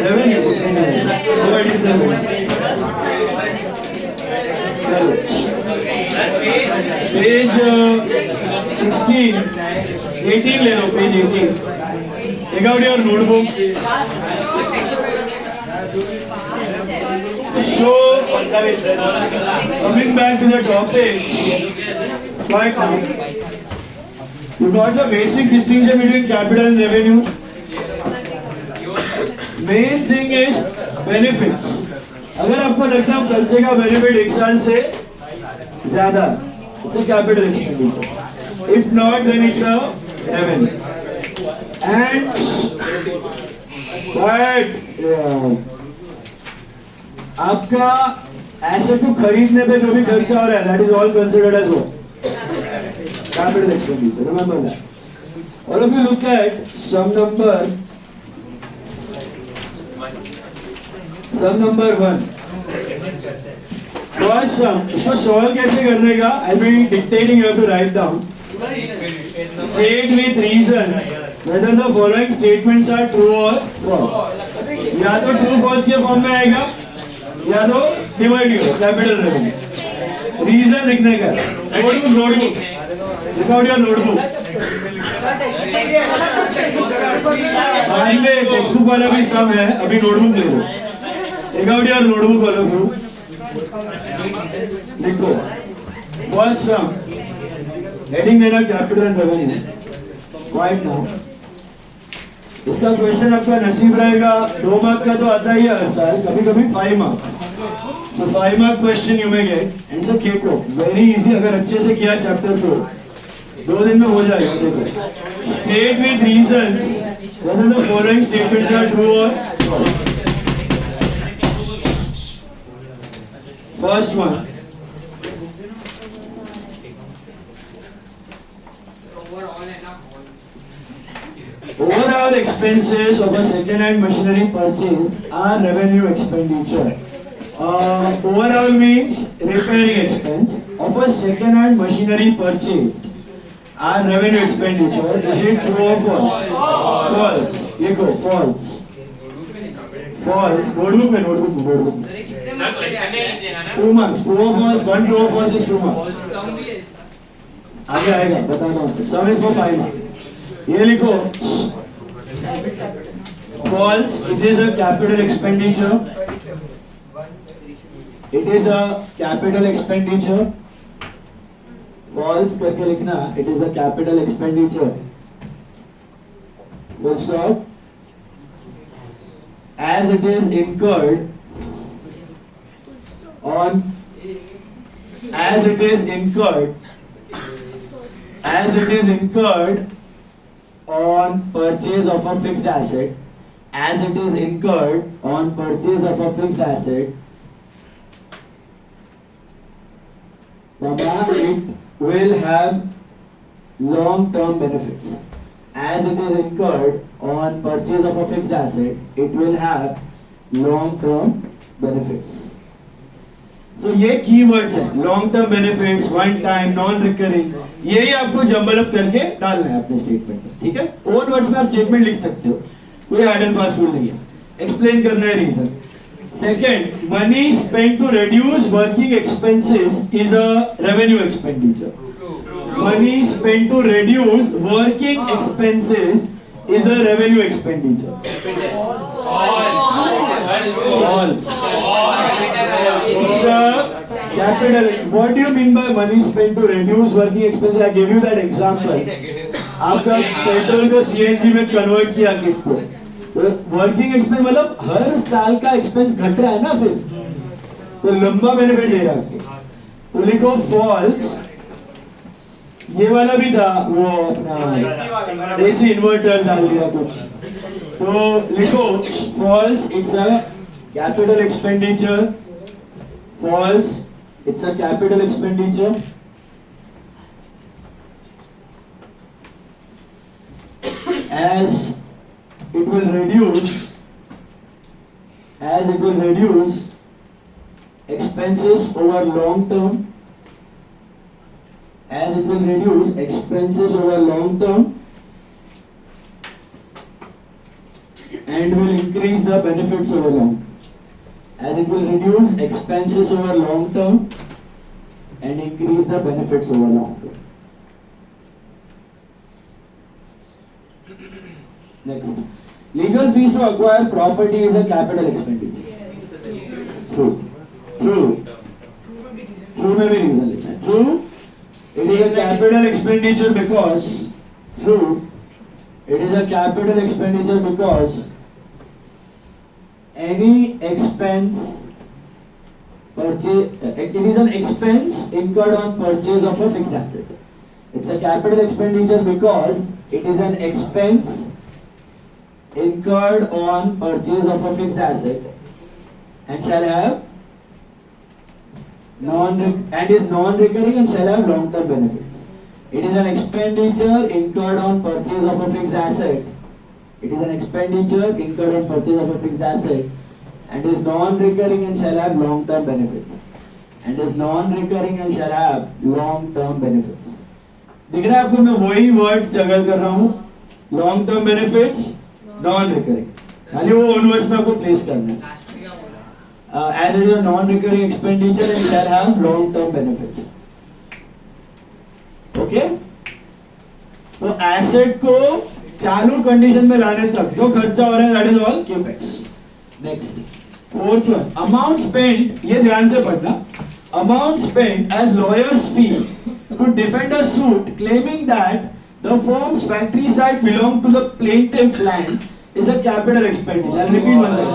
revenue so it is page 16 18 ले लो, page 18. Take out your notebook. So, coming back to the topic, right now, you got the basic distinction between capital and revenue. Main thing is benefits. अगर आपको लगता है खर्चे का benefit 1 साल से ज्यादा, it's a capital expenditure. If not, then it's a revenue. And but आपका एसेट को खरीदने पे जो भी खर्चा हो रहा है, that is all considered as what? Capital expenditure. Remember that. All of you look at sum number 1. First sum. इसको solve कैसे करने का? I'll be dictating. You have to write down. State with reasons whether the following statements are true or false. या तो true false के form में आएगा, या तो डिवाइड हो कैपिटल रेवेन्यू. रीजन लिखने का. नोटबुक लिख आउट योर नोटबुक. में टेक्स्ट बुक वाला भी सम है, अभी नोटबुक ले लो. टेक आउट योर नोटबुक वाला ब्रो. लिखो फर्स्ट सम. हेडिंग देना capital and revenue. Right now इसका क्वेश्चन आपका नसीब रहेगा 2 मार्क का तो आता ही है हर साल, कभी कभी 5 मार्क. तो 5 mark question you may gate. It's a केको वेरी इजी. अगर अच्छे से किया चैप्टर को 2 दिन में हो जाएगा. देखो state with reasons whether the following statements are true or false. First one. Overall expenses of a second-hand machinery purchase are revenue expenditure. Overall means repairing expense of a second-hand machinery purchased are revenue expenditure. Is it true or false? False. देखो false. False. Notebook में. Sir question नहीं लिख देना ना. 2 marks. True or false? 1 true or false is 2 marks. आगे आएगा, बताता हूँ. Sum is for 5 marks. ये लिखो false. It is a capital expenditure. It is a capital expenditure. False करके लिखना. It is a capital expenditure. Full stop. As it is incurred on purchase of a fixed asset. As it is incurred on purchase of a fixed asset, it will have long-term benefits. As it is incurred on purchase of a fixed asset, it will have long-term benefits. So ये keywords हैं. Long-term benefits, one-time, non-recurring. यही आपको jumble up करके डालना है अपने statement में. ठीक है? ओन वर्ड्स में आप स्टेटमेंट लिख सकते हो. कोई हार्ड एंड फास्ट रूल नहीं है. एक्सप्लेन करना है reason. Second, money spent to reduce working expenses is a revenue expenditure. Money spent to reduce working expenses is a revenue expenditure. False. It's a capital. What do you mean by money spent to reduce working expenses? I gave you that example. आपका petrol को CNG में convert किया kit को. Working expense मतलब हर साल का expense घट रहा है ना, फिर तो लंबा बेनिफिट दे रहा है. तो लिखो फॉल्स. ये वाला भी था वो अपना देसी इन्वर्टर डाल दिया कुछ. तो लिखो false. It's a capital expenditure. False. It's a capital expenditure. as it will reduce expenses over long term, as it will reduce expenses over long term and will increase the benefits over long term. As it will reduce expenses over long term and increase the benefits over long term. Next, legal fees to acquire property is a capital expenditure. True. True में भी reason लिखना है. True, it is a capital expenditure because it is a capital expenditure because any expense purchase, it is an expense incurred on purchase of a fixed asset. It's a capital expenditure because it is an expense incurred on purchase of a fixed asset and shall have is non-recurring and shall have long-term benefits. It is an expenditure incurred on purchase of a fixed asset. It is an expenditure incurred on purchase of a fixed asset and is non-recurring and shall have long-term benefits. And is non-recurring and shall have long-term benefits. दिख रहा है आपको मैं वही words जगल कर रहा हूँ. long-term benefits, non-recurring. खाली वो ओन वर्ड्स में आपको प्लेस करना है. As it is a non-recurring expenditure and shall have long-term benefits. Okay? तो एसेट को चालू कंडीशन में लाने तक जो खर्चा हो रहा है that is all capex. Next, fourth one, amount spent, ये ध्यान से पढ़ना. Amount spent as lawyer's fee to defend a suit claiming that the firm's factory site belonged to the plaintiff's land is a capital expenditure. I'll repeat once again.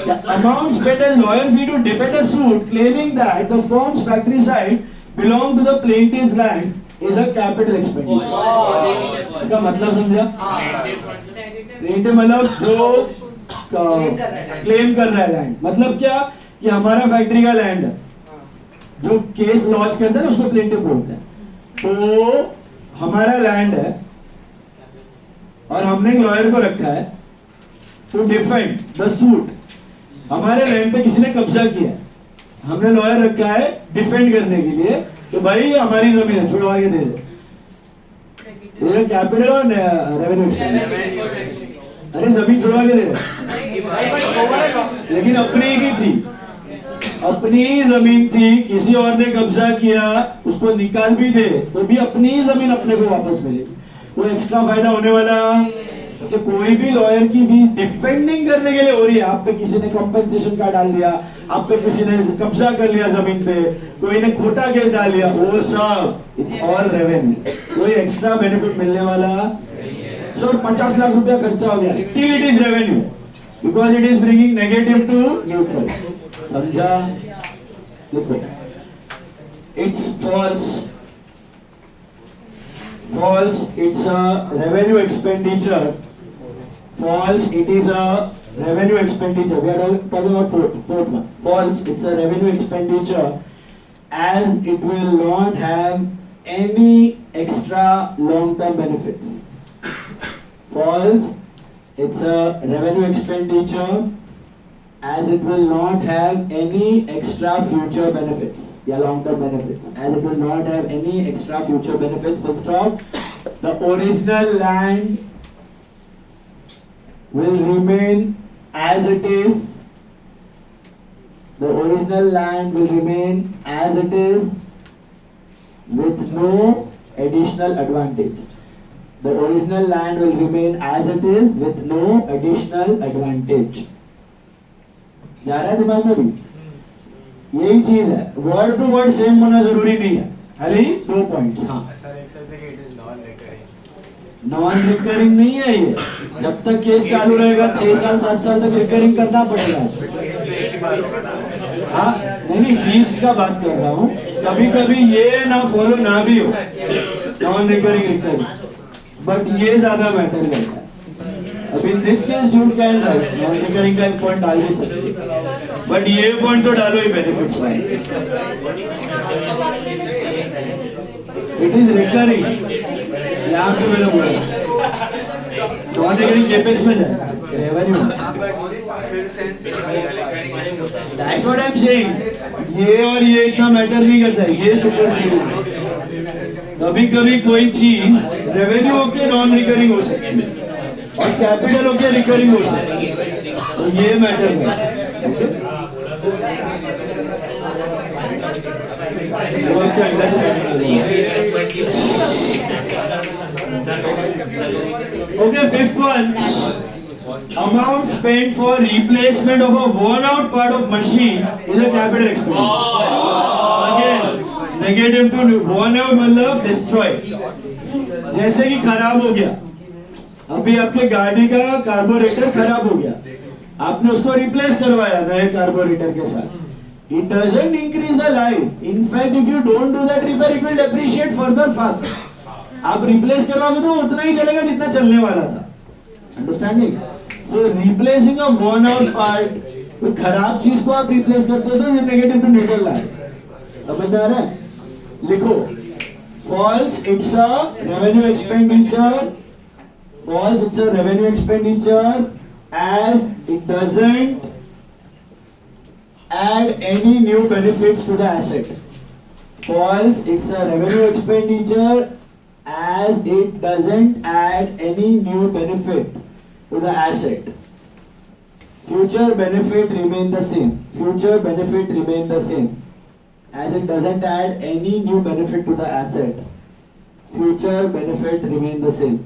The amount spent as lawyer fee to defend a suit claiming that the firm's factory site belonged to the plaintiff's land is a capital expenditure. इसका मतलब समझा? Plaintiff मतलब जो claim कर रहा है land. मतलब क्या कि हमारा फैक्ट्री का लैंड है. जो केस लॉन्च करता है ना उसको प्लेंटिफ बोलते हैं. तो हमारा लैंड है और हमने एक लॉयर को रखा है टू डिफेंड द सूट. हमारे लैंड पे किसी ने कब्जा किया है, हमने लॉयर रखा है डिफेंड करने के लिए. तो भाई हमारी जमीन है, छुड़वा के दे दे. ये कैपिटल और रेवेन्यू. अरे जमीन छुड़वा के दे दे, लेकिन अपनी की थी, अपनी जमीन थी, किसी और ने कब्जा किया, उसको निकाल भी दे तो भी अपनी जमीन अपने को वापस मिलेगी. वो एक्स्ट्रा फायदा होने वाला कि कोई भी लॉयर की फीस डिफेंडिंग करने के लिए हो रही है. आप पे किसी ने कंपनसेशन का डाल दिया, आप पे किसी ने कब्जा कर लिया जमीन पे, कोई ने खोटा केस डाल लिया, वो सब इट्स ऑल रेवेन्यू. कोई एक्स्ट्रा बेनिफिट मिलने वाला. सो 50 लाख रुपया खर्चा हो गया, still it is revenue because it is bringing negative to neutral. समझा? देखो, इट्स false. It's a revenue expenditure. False, it is a revenue expenditure. We are talking about fourth one. False, it's a revenue expenditure as it will not have any extra long-term benefits. False, it's a revenue expenditure as it will not have any extra future benefits. Yeah, long-term benefits. As it will not have any extra future benefits. Full stop. The original land will remain as it is. The original land will remain as it is with no additional advantage. The original land will remain as it is with no additional advantage. जा रहा है दिमाग में भी? यही चीज है. Word to word same होना जरूरी नहीं है, खाली 2 पॉइंट्स. हाँ, नॉन रिकरिंग नहीं है ये. जब तक केस चालू रहेगा 6 साल 7 साल तक रिकरिंग करना पड़ेगा. हाँ, नहीं फीस का बात कर रहा हूँ. कभी कभी ये ना फॉलो ना भी हो, नॉन रिकरिंग रिकरिंग, बट ये ज्यादा मैटर करता है. अब in this case you can non recurring का एक पॉइंट डाल भी सकते, बट ये पॉइंट तो डालो ही बेनिफिट्स में. इट इज रिकरिंग, यहाँ पे मैंने बोला नॉन रिकरिंग केपेक्स में जाएगा, revenue. That's what I am saying, ये और ये इतना मैटर नहीं करता है, ये सुपर सीरीज है। कभी कभी कोई चीज रेवेन्यू होके नॉन रिकरिंग हो सकती है और कैपिटल होके रिकरिंग हो सकती है, तो ये मैटर है। Okay, fifth one. Amount spent for replacement of a worn out part of machine is a capital expenditure. Again, negative to worn out मतलब destroy. जैसे कि खराब हो गया, अभी आपके गाड़ी का कार्बोरेटर खराब हो गया, आपने उसको रिप्लेस करवाया नए कार्बोरेटर के साथ. It doesn't increase the life. In fact, if you don't do that repair, it will depreciate further faster. आप रिप्लेस करवाओगे तो उतना ही चलेगा जितना चलने वाला था. Understanding? So replacing a worn out part, कोई खराब चीज को आप रिप्लेस करते हो तो ये नेगेटिव टू न्यूट्रल लाए. समझ में आ रहा है? लिखो. False, it's a revenue expenditure. False, it's a revenue expenditure as it doesn't add any new benefits to the asset. False, it's a revenue expenditure as it doesn't add any new benefit to the asset. Future benefit remain the same. Future benefit remain the same as it doesn't add any new benefit to the asset. Future benefit remain the same.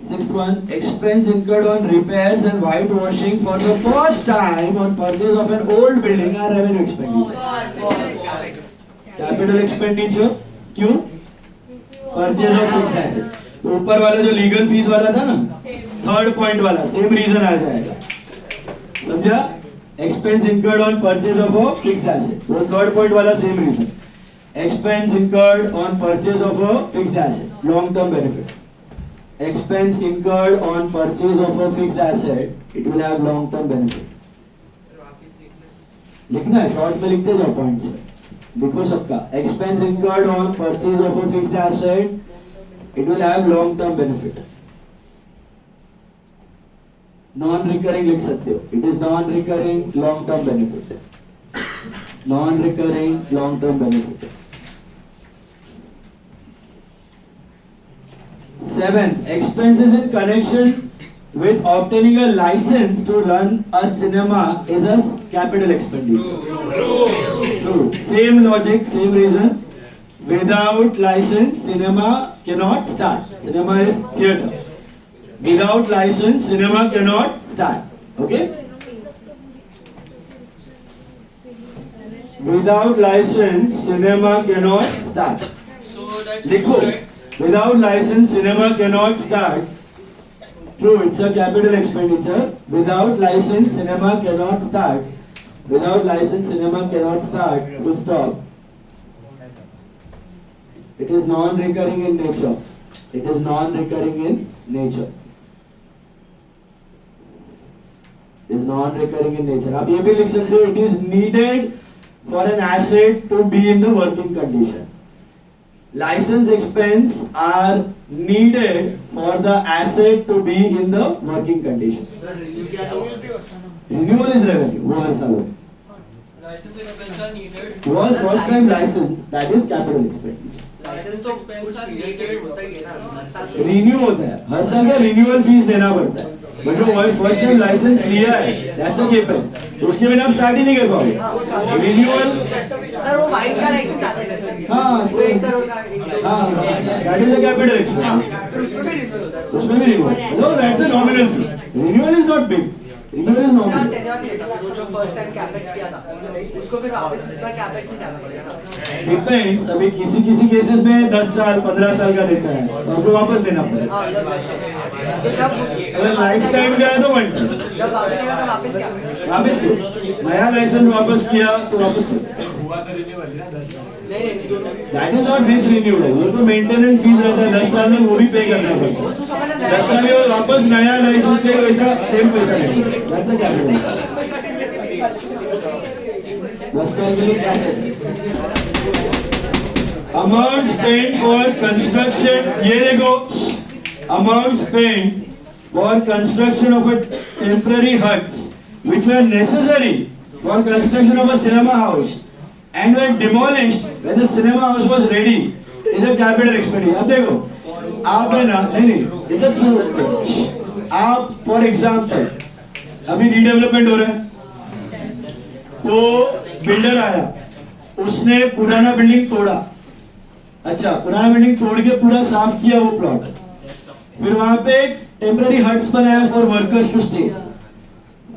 Sixth one, expense incurred on repairs and whitewashing for the first time on purchase of an old building are revenue expenditure. Capital expenditure, क्यों? Purchase of fixed asset. ऊपर वाला जो legal fees वाला था ना, third point वाला, same reason आ जाएगा. समझा? Expense incurred on purchase of a fixed asset. वो थर्ड पॉइंट वाला same reason. Expense incurred on purchase of a fixed asset, long term benefit. Expense incurred on purchase of a fixed asset, it will have long term benefit. लिखना है, short में लिखते जाओ points में. देखो सबका. Expense incurred on purchase of a fixed asset, it will have long term benefit. Non recurring लिख सकते हो. It is non recurring long term benefit. Non recurring long term benefit. Seventh, expenses in connection with obtaining a license to run a cinema is a capital expenditure. True. Same logic, same reason. Without license, cinema cannot start. Cinema is theatre. Without license, cinema cannot start. Okay? Without license, cinema cannot start. देखो, without license, cinema cannot start. True, it's a capital expenditure. Without license, cinema cannot start. Without license, cinema cannot start. Full stop. It is non-recurring in nature. It is non-recurring in nature. It is non-recurring in nature. आप ये भी लिख सकते हो. It is needed for an asset to be in the working condition. License expense are needed for the asset to be in the working condition. Renewal is revenue. वो हर साल होता है. License expense are needed. Was first time license, that is capital expenditure. License expense are needed. Renew होता है, हर साल का renewal fees देना पड़ता है. बट जो फर्स्ट टाइम लाइसेंस लिया है, दैट्स अ केपेक्स. उसके बिना आप स्टार्ट ही नहीं कर पाओगे. रिन्यूअल सर वो वाइन का लाइसेंस आता है सर. हाँ, वो 1 करोड़ का. हाँ, that is a capital expense. फिर उसमें भी रिन्यूअल होता है. उसमें भी renewal. No, that's a nominal fee. Renewal is not big. Renewal is उसका नॉमिनल. टेन्योर नहीं था. वो जो फर्स्ट टाइम कैपेक्स किया था उसको फिर वापस इसका कैपेक्स नहीं डालना पड़ेगा ना. डिपेंड्स. अभी किसी केसेस में 10 साल 15 साल का देता है और आपको वापस देना पड़ेगा. हाँ, तो जब अगर लाइफ टाइम का है तो 1 टाइम. जब वापस आएगा तो वापस क्या? वापस क्यों? नया लाइसेंस वापस किया तो वापस क्यों? नहीं दोनों. That is not this renewed है. वो तो मेंटेनेंस फीस रहता है 10 साल में, वो भी पे करना पड़ता है. 10 साल में वापस नया लाइसेंस पे वैसा सेम पैसा नहीं. That's a capital. 10 साल के लिए क्या अमाउंट स्पेंड फॉर कंस्ट्रक्शन, ये देखो, amount spend for construction of a temporary huts which were necessary for construction of a cinema house and were demolished when the cinema house was ready is a capital expenditure. अब देखो, आप है ना, नहीं, it's a true. आप for example अभी redevelopment हो रहा है, तो बिल्डर आया, उसने पुराना बिल्डिंग तोड़ा, अच्छा पुराना बिल्डिंग तोड़ के पूरा साफ किया वो प्लॉट, फिर वहां पे टेम्पररी हट्स बनाया फॉर वर्कर्स टू स्टे,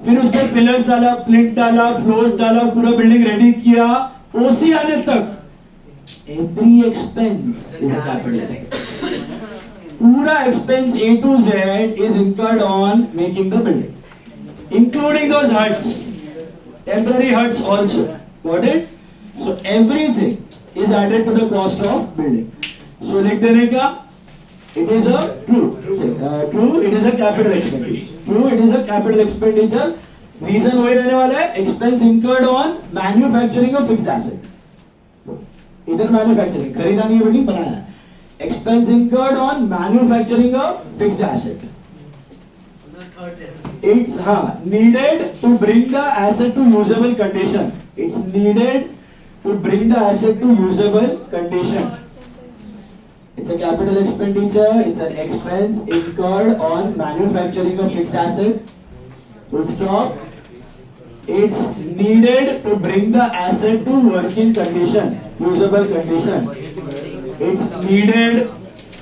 फिर उसने पिलर्स डाला, प्लिंथ डाला, फ्लोर्स डाला, पूरा बिल्डिंग रेडी किया, ओसी आने तक एवरी एक्सपेंस इज कैपिटल, पूरा expense A to Z is incurred on making the building, including those huts, temporary huts also. Got it? So everything is added to the cost of building. So लिख देने का, it is a true, it is a capital expenditure. True, it is a capital expenditure. Reason वही रहने वाला है, expense incurred on manufacturing of fixed asset. इधर manufacturing, खरीदा नहीं है बिल्डिंग, बनाया है. Expense incurred on manufacturing of fixed asset. It's needed to bring the asset to usable condition. It's needed to bring the asset to usable condition. It's a capital expenditure. It's an expense incurred on manufacturing of fixed asset. Full stop. It's needed to bring the asset to working condition, usable condition. It's needed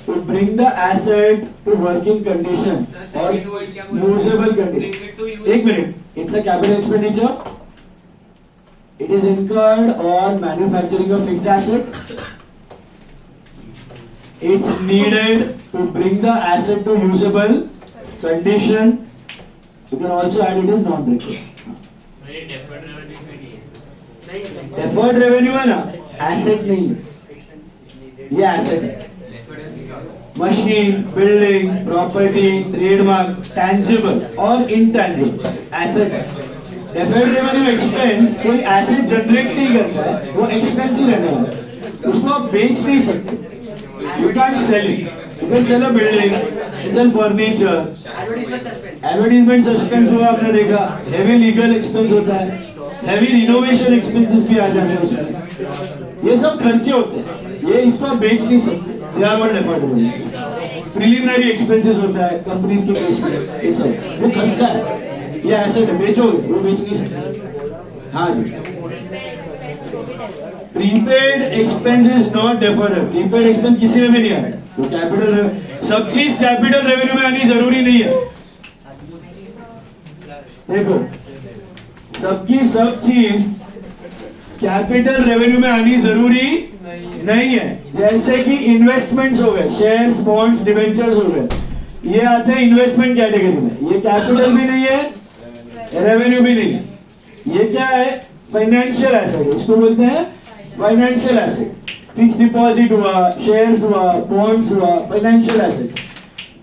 to bring the asset to working condition or usable condition. एक minute. It's a capital expenditure. It is incurred on manufacturing of fixed asset. It's needed to bring the asset to usable condition. You can also add it as non-recurring. ये deferred revenue में नहीं है. Deferred revenue है ना, asset नहीं है. ये asset है. Machine, building, property, trademark, tangible और intangible asset है. Deferred revenue expense कोई asset generate नहीं करता है, वो expense ही रहने वाला है. उसको आप बेच नहीं सकते. You can't sell it. You can sell a building, sell furniture. Advertisement suspense हुआ आपने देखा. Heavy legal expense होता है. Heavy renovation expenses भी आ जाते हैं उसमें. ये सब खर्चे होते हैं. ये इसको आप बेच नहीं सकते. They are not deferred revenue. Preliminary expenses होता है कंपनीज के केस में. ये सब वो खर्चा है. ये एसेट है, बेचोगे, वो बेच नहीं सकते. हाँ जी. Prepaid expense is not deferred. Prepaid expense किसी में भी नहीं आएगा. तो कैपिटल, सब चीज कैपिटल रेवेन्यू में आनी जरूरी नहीं है. देखो, सबकी सब चीज कैपिटल रेवेन्यू में आनी जरूरी नहीं है. जैसे कि इन्वेस्टमेंट्स हो गए, शेयर्स, बॉन्ड्स, डिवेंचर्स हो गए, ये आते हैं इन्वेस्टमेंट कैटेगरी में. ये कैपिटल भी नहीं है, रेवेन्यू भी नहीं है. ये क्या है? Financial asset. इसको बोलते हैं फाइनेंशियल एसेट. फिक्स डिपॉजिट हुआ, शेयर्स हुआ, बॉन्ड्स हुआ, फाइनेंशियल एसेट्स.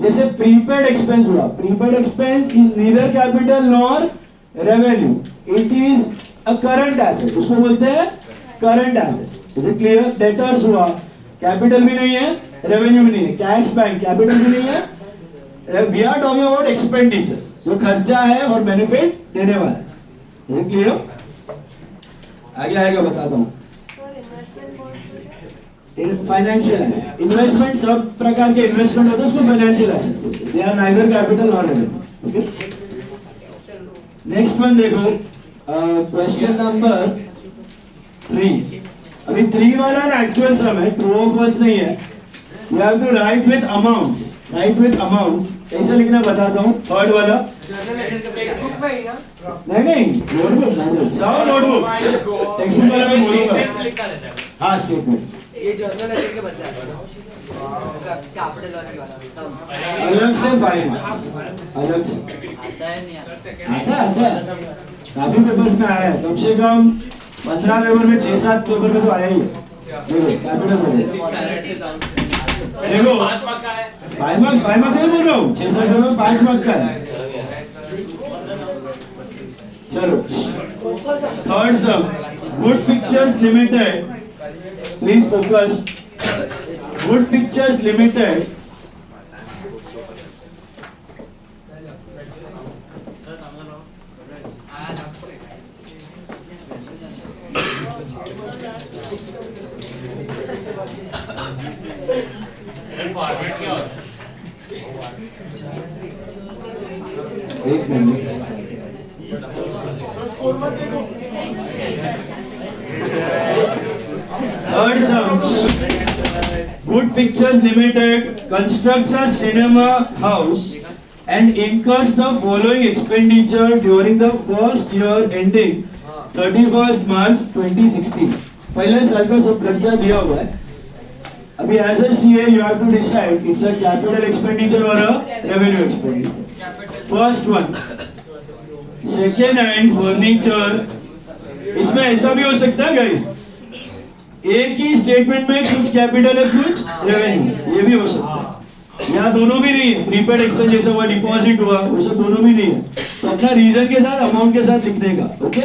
जैसे प्रीपेड एक्सपेंस हुआ. Prepaid expense is neither capital nor revenue. It is a current asset. उसको बोलते हैं current asset. Is it clear? Debtors हुआ, कैपिटल भी नहीं है, रेवेन्यू भी नहीं है. कैश बैंक कैपिटल भी नहीं है. We are talking about expenditures, जो खर्चा है और बेनिफिट देने वाला है. Is it clear? आगे आएगा, बताता हूँ. फाइनेंशियल एसेट, इन्वेस्टमेंट, सब प्रकार के इन्वेस्टमेंट होते हैं, उसको फाइनेंशियल एसेट बोलते हैं. They are neither capital nor revenue. Okay, next one देखो, क्वेश्चन नंबर 3. अभी 3 वाला ना एक्चुअल सम है, ट्रू और फॉल्स नहीं है. You have to write with amounts. Write with amounts कैसे लिखना बताता हूँ. थर्ड वाला टेक्स्ट में ही ना. नहीं, नोटबुक, सब नोटबुक. टेक्स्ट बुक वाला मैं बोलूंगा. हाँ, स्टेटमेंट्स. ये जर्नल लेटर के बदले कैपिटल वाला अलग से 5 मार्क्स, अलग से आता है नहीं आता है. काफी पेपर्स में आया है, कम से कम 15 पेपर में 6-7 पेपर में तो आया ही. देखो कैपिटल में देखो 5 मार्क का है. 5 मार्क्स नहीं बोल रहा हूँ, 6-7 पेपर में 5 मार्क का है. चलो, third some. Good pictures limited Please focus. Good Pictures Limited. Format क्या होता है? एक minute. Third sum. Good Pictures Limited constructs a cinema house and incurs the following expenditure during the first year ending 31st March 2016. पहले साल का सब खर्चा दिया हुआ है. अभी as a CA you have to decide it's a capital expenditure or a revenue expenditure. First one, second hand furniture. इसमें ऐसा भी हो सकता है guys, एक ही स्टेटमेंट में कुछ कैपिटल है कुछ रेवेन्यू, ये भी हो सकता है. यहाँ दोनों भी नहीं है, प्रीपेड एक्सपेंस जैसा हुआ, डिपॉजिट हुआ, वो सब दोनों भी नहीं है. तो अपना रीजन के साथ अमाउंट के साथ लिखने का. ओके,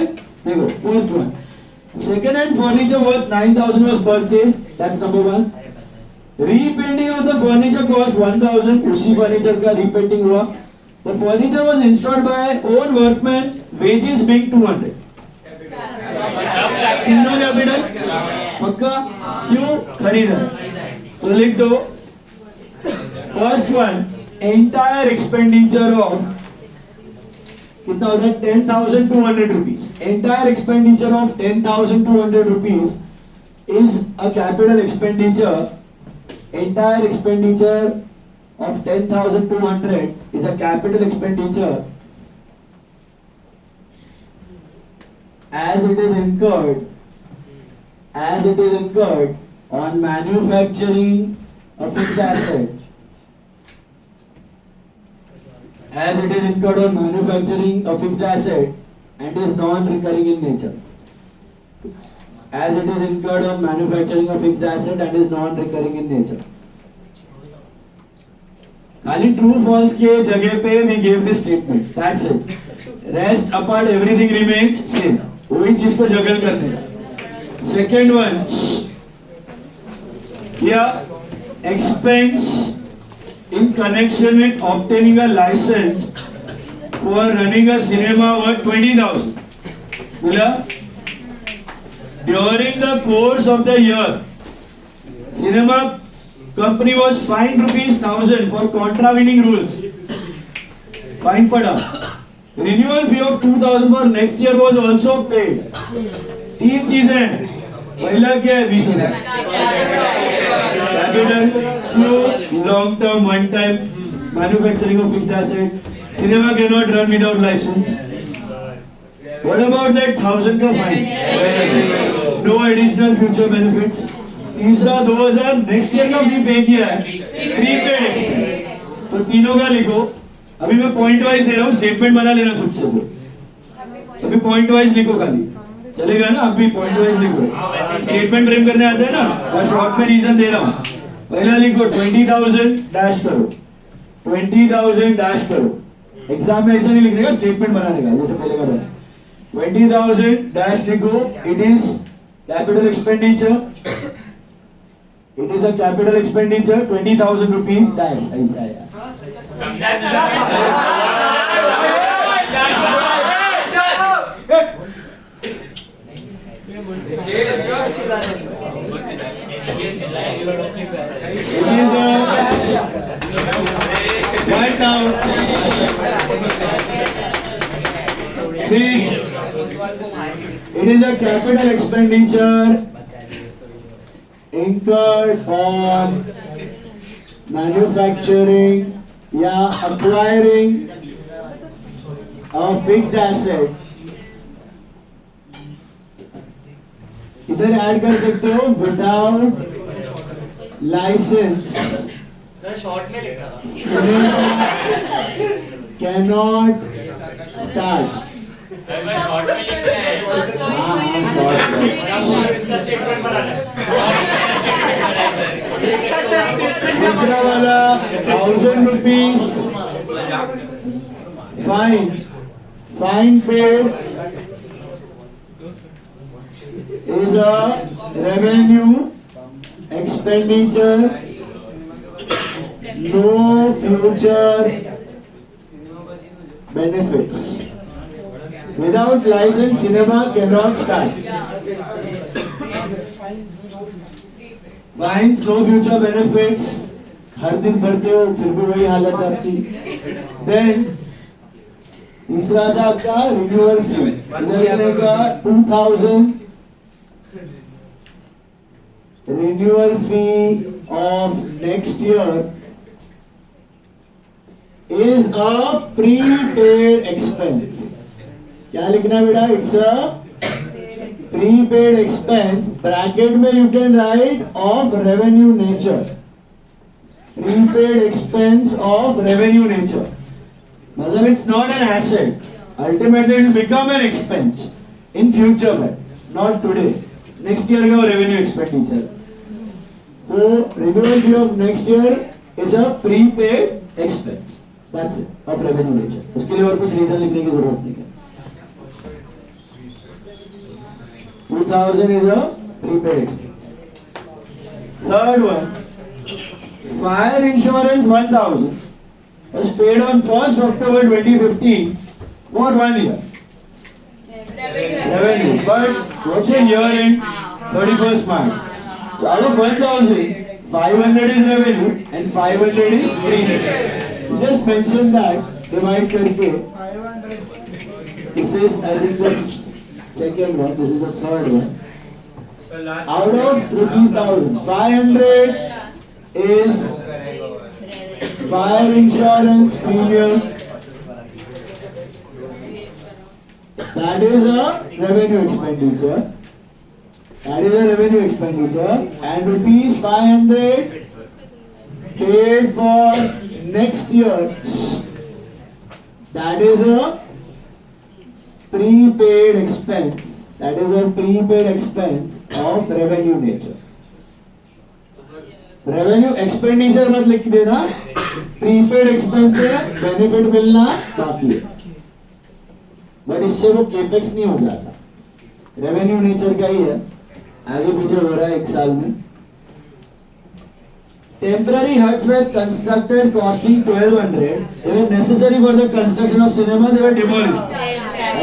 देखो first one, second hand furniture worth 9,000 was purchased, that's number 1. Repainting of the furniture cost 1,000, उसी फर्नीचर का रीपेंटिंग हुआ. The furniture was installed by own workman, wages being 200. तीनों कैपिटल पक्का, क्यों खरीदा. तो लिख दो first one, entire expenditure of कितना होता है 10,200 rupees. Entire expenditure of 10,200 rupees is a capital expenditure. Entire expenditure of 10,200 is a capital expenditure as it is incurred on manufacturing a fixed asset. As it is incurred on manufacturing a fixed asset and is non-recurring in nature. As it is incurred on manufacturing a fixed asset and is non-recurring in nature. खाली true false के जगह पे we gave this statement. That's it. Rest apart everything remains same. वही चीज को जगल करने का. Second one, yeah, expense in connection with obtaining a license for running a cinema worth 20,000. बोला during the course of the year, cinema company was fined ₹1,000 for contravening rules. Fine पड़ा. Renewal fee of 2,000 for next year was also paid. तीन चीजें. पहला क्या है 20,000. Capital, few long term one time manufacturing of fixed asset. Cinema cannot run without license. What about that 1,000 का fine? No additional future benefits. तीसरा 2,000 next year का फी पे किया है, प्रीपेड एक्सपेंस. तो तीनों का लिखो. अभी मैं पॉइंट वाइज दे रहा हूँ, स्टेटमेंट बना लेना खुद से. अभी पॉइंट वाइज लिखो खाली, चलेगा ना. अभी पॉइंट वाइज लिखो, स्टेटमेंट फ्रेम करने आता है ना. मैं शॉर्ट में रीजन दे रहा हूँ. पहला लिखो 20,000 डैश करो, 20,000 डैश करो. एग्जाम में ऐसा नहीं लिखने का, स्टेटमेंट बनाने का जैसे पहले का. 20,000 डैश लिखो. It is capital expenditure. It is a capital expenditure 20,000 rupees dash. ऐसा है. Right now, please. It is a capital expenditure incurred on manufacturing या acquiring a fixed asset. इधर ऐड कर सकते हो without license. सर शॉर्ट में लिखा था. Cannot start. सर मैं शॉर्ट में लिखता है. इसका स्टेटमेंट बनाना है. दूसरा वाला 1,000 rupees fine. Fine paid is a revenue expenditure. No future benefits. Without license, cinema cannot start. Fines, no future benefits. हर दिन भरते हो फिर भी वही हालत है आपकी. Then तीसरा था आपका रिन्यूअल फी. इधर लिखने का 2000 renewal fee of next year is a prepaid expense. क्या लिखना है बेटा? It's a prepaid expense. Bracket में you can write of revenue nature. Prepaid expense of revenue nature. मतलब it's not an asset. Ultimately it will become an expense in future, but not today. Next year का revenue expenditure. So renewal fee of next year is a prepaid expense. That's it of revenue nature. उसके लिए और कुछ reason लिखने की जरूरत नहीं है. 2000 is a prepaid expense. Third one, fire insurance 1000 was paid on 1st October 2015 for 1 year. Revenue, but what's a year end? 31st March. So out of 1000, 500 is revenue and 500 is premium. Just mention that, divide करके. This is, I think, the second one. This is the third one. Out of rupees 1000, 500 is fire insurance premium. That is a revenue expenditure. That is a revenue expenditure. And rupees 500 paid for next year. That is a prepaid expense. That is a prepaid expense of revenue nature. Revenue expenditure मत लिख देना. Prepaid expense है, benefit मिलना बाकी है. But इससे वो capex नहीं हो जाता. Revenue nature का ही है. आगे पीछे हो रहा है एक साल में. Temporary huts were constructed costing 1200. They were necessary for the construction of cinema. They were demolished.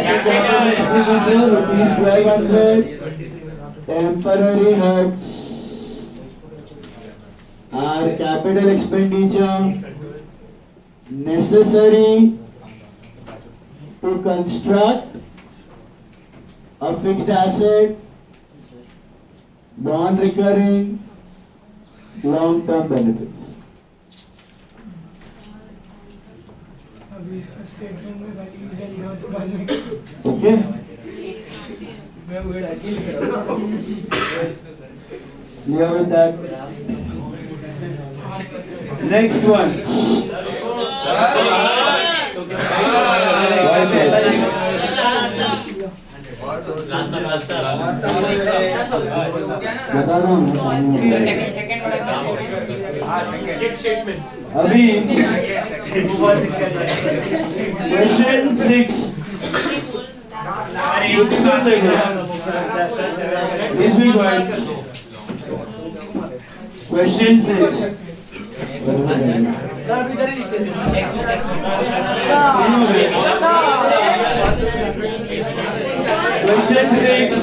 Capital expenditure rupees 1200. Temporary huts are capital expenditure necessary to construct a fixed asset, non-recurring, long-term benefits. Okay? Clear with that? Next one. बता रहा हूँ अभी question 6 question 6 इधर ही लिखते थे. Question 6.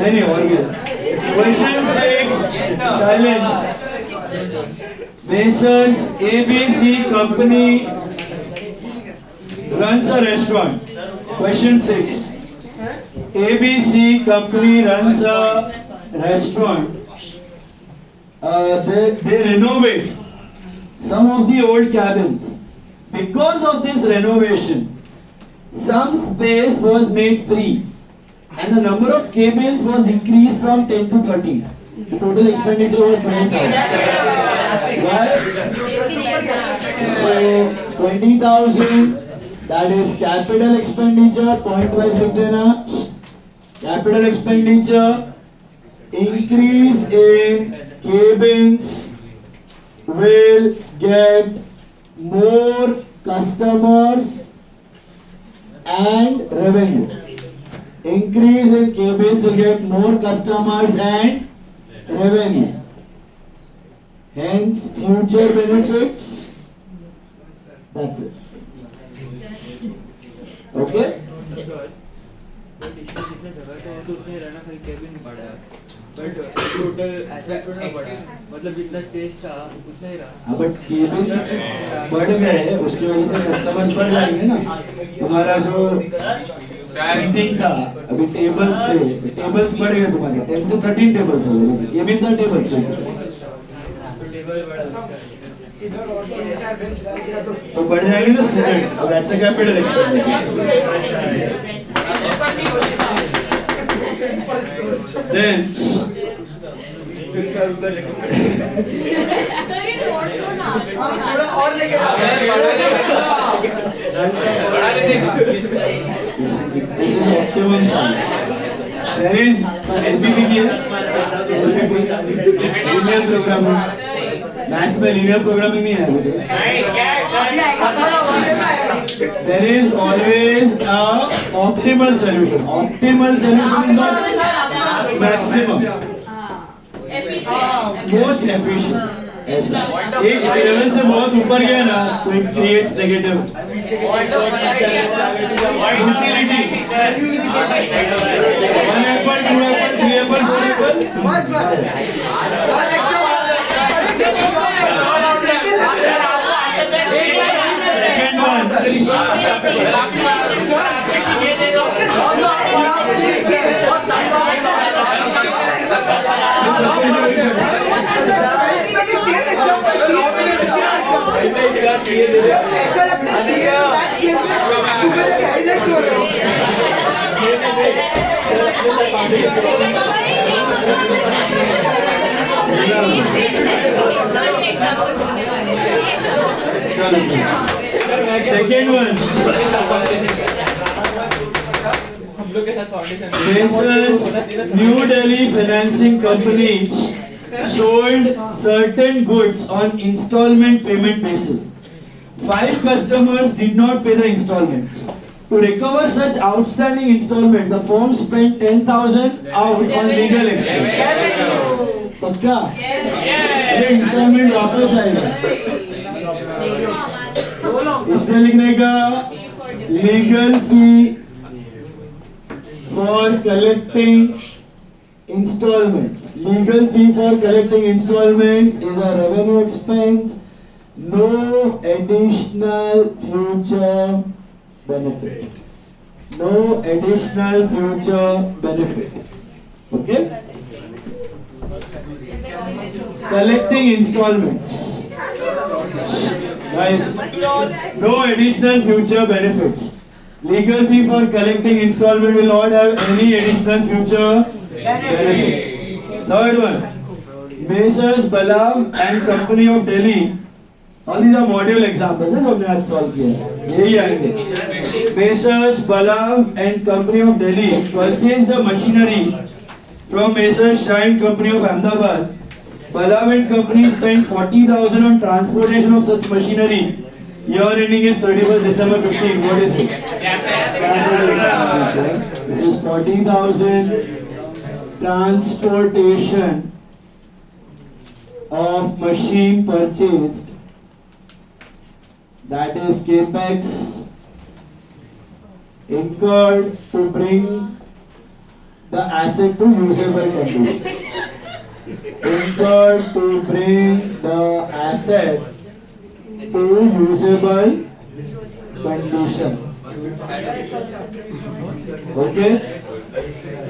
नहीं और क्या? Question 6. Silence. Messrs ABC company runs a restaurant. Question 6. ABC company runs a restaurant. They renovate some of the old cabins. Because of this renovation, some space was made free and the number of cabins was increased from 10 to 13. The total expenditure was 20,000. Right? So 20,000, that is capital expenditure. Point wise लिख देना. Capital expenditure, increase in cabins will get more customers and revenue. increase in cabins will get more customers and revenue. Hence, future benefits. That's it. Okay? But इसमें जितना जगह तो वो तो उतना ही रहना, खाली केबिन बढ़ा है, बट टोटल एसेट तो ना बढ़ा, मतलब जितना स्पेस था उतना ही रहा। हाँ, बट केबिन बढ़ गए, उसकी वजह से कस्टमर्स बढ़ जाएंगे ना। तुम्हारा जो सीटिंग था, अभी टेबल्स थे, टेबल्स बढ़ गए तुम्हारे, 10 से 13 टेबल्स हो गए, केबिन्स और टेबल्स। टेबल बढ़ा तो बढ़ जाएंगे ना स्टूडेंट्स, अब that's a capital expenditure. Then फिर ऊपर लेके सर ये नोट तो ना थोड़ा और लेके बढ़ा देते हैं। this is optimum sum. There is LPP की है, LPP linear programming. मैथ्स में linear programming नहीं है मुझे। नहीं क्या है sir? There is always a optimal solution. Optimal solution is not maximum. Most efficient. ऐसा एक लेवल से बहुत ऊपर गया ना तो it creates negative utility. 1 apple, 2 apple, 3 apple, 4 apple. बस Second one. ऐसा लगता Second one. हम लोग के साथ foundation Basis New Delhi financing companies sold certain goods on installment payment basis. 5 customers did not pay the installments. To recover such outstanding installment, the firm spent 10,000 out on legal expenses. पक्का? अरे installment वापस आएगा। इसमें लिखने का legal fee for collecting installments. Legal fee for collecting installments is a revenue expense. No additional future benefit. No additional future benefit. Okay? Collecting installments. Guys, no additional future benefits. Legal fee for collecting installment will not have any additional future benefit. Third one, Messrs Balam and Company of Delhi. All these are module examples हैं जो हमने आज solve किया है. यही आएंगे. Messrs Balam and Company of Delhi purchased the machinery from Messrs Shine Company of Ahmedabad. Balam and Company spent 40,000 on transportation of such machinery. Year ending is 31st December 15. What is it? This is 40,000 transportation of machine purchased. That is capex incurred to bring the asset to usable condition. Incurred to bring the asset to usable condition. Okay?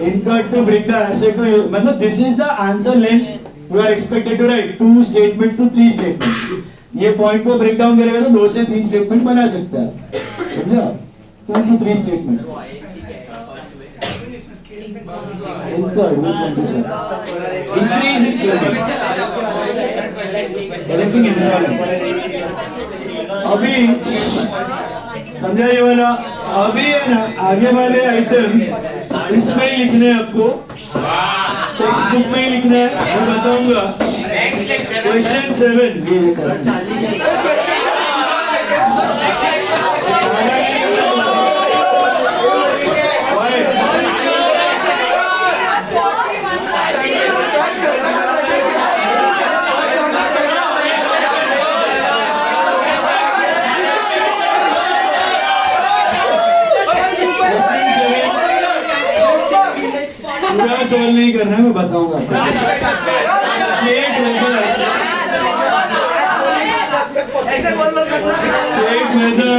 Incurred to bring the asset to use. मतलब this is the answer length you are expected to write. 2 statements to 3 statements. ये point को break down करेगा तो 2 से 3 statement बना सकता है. समझा? 2 to 3 statements. Incurred, which one this one? Increase in collecting installment. अभी समझा ये वाला. अभी है ना आगे वाले आइटम्स इसमें ही लिखने हैं आपको. टेक्स्ट बुक में ही लिखना है. मैं बताऊंगा. Question 7. ये करना. Why? बोल नहीं करना है, मैं बताऊंगा। स्टेट ऐसे बोल करना method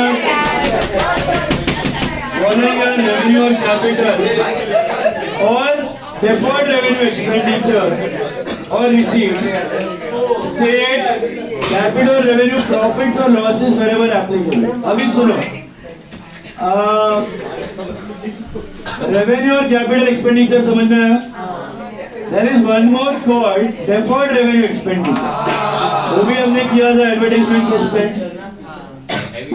following your revenue or capital or deferred revenue expenditure or receipts, state capital revenue profits or losses wherever applicable। अभी सुनो, रेवेन्यू और कैपिटल एक्सपेंडिचर समझ में आया? There is one more called deferred revenue expenditure, वो भी हमने किया था advertisement suspense.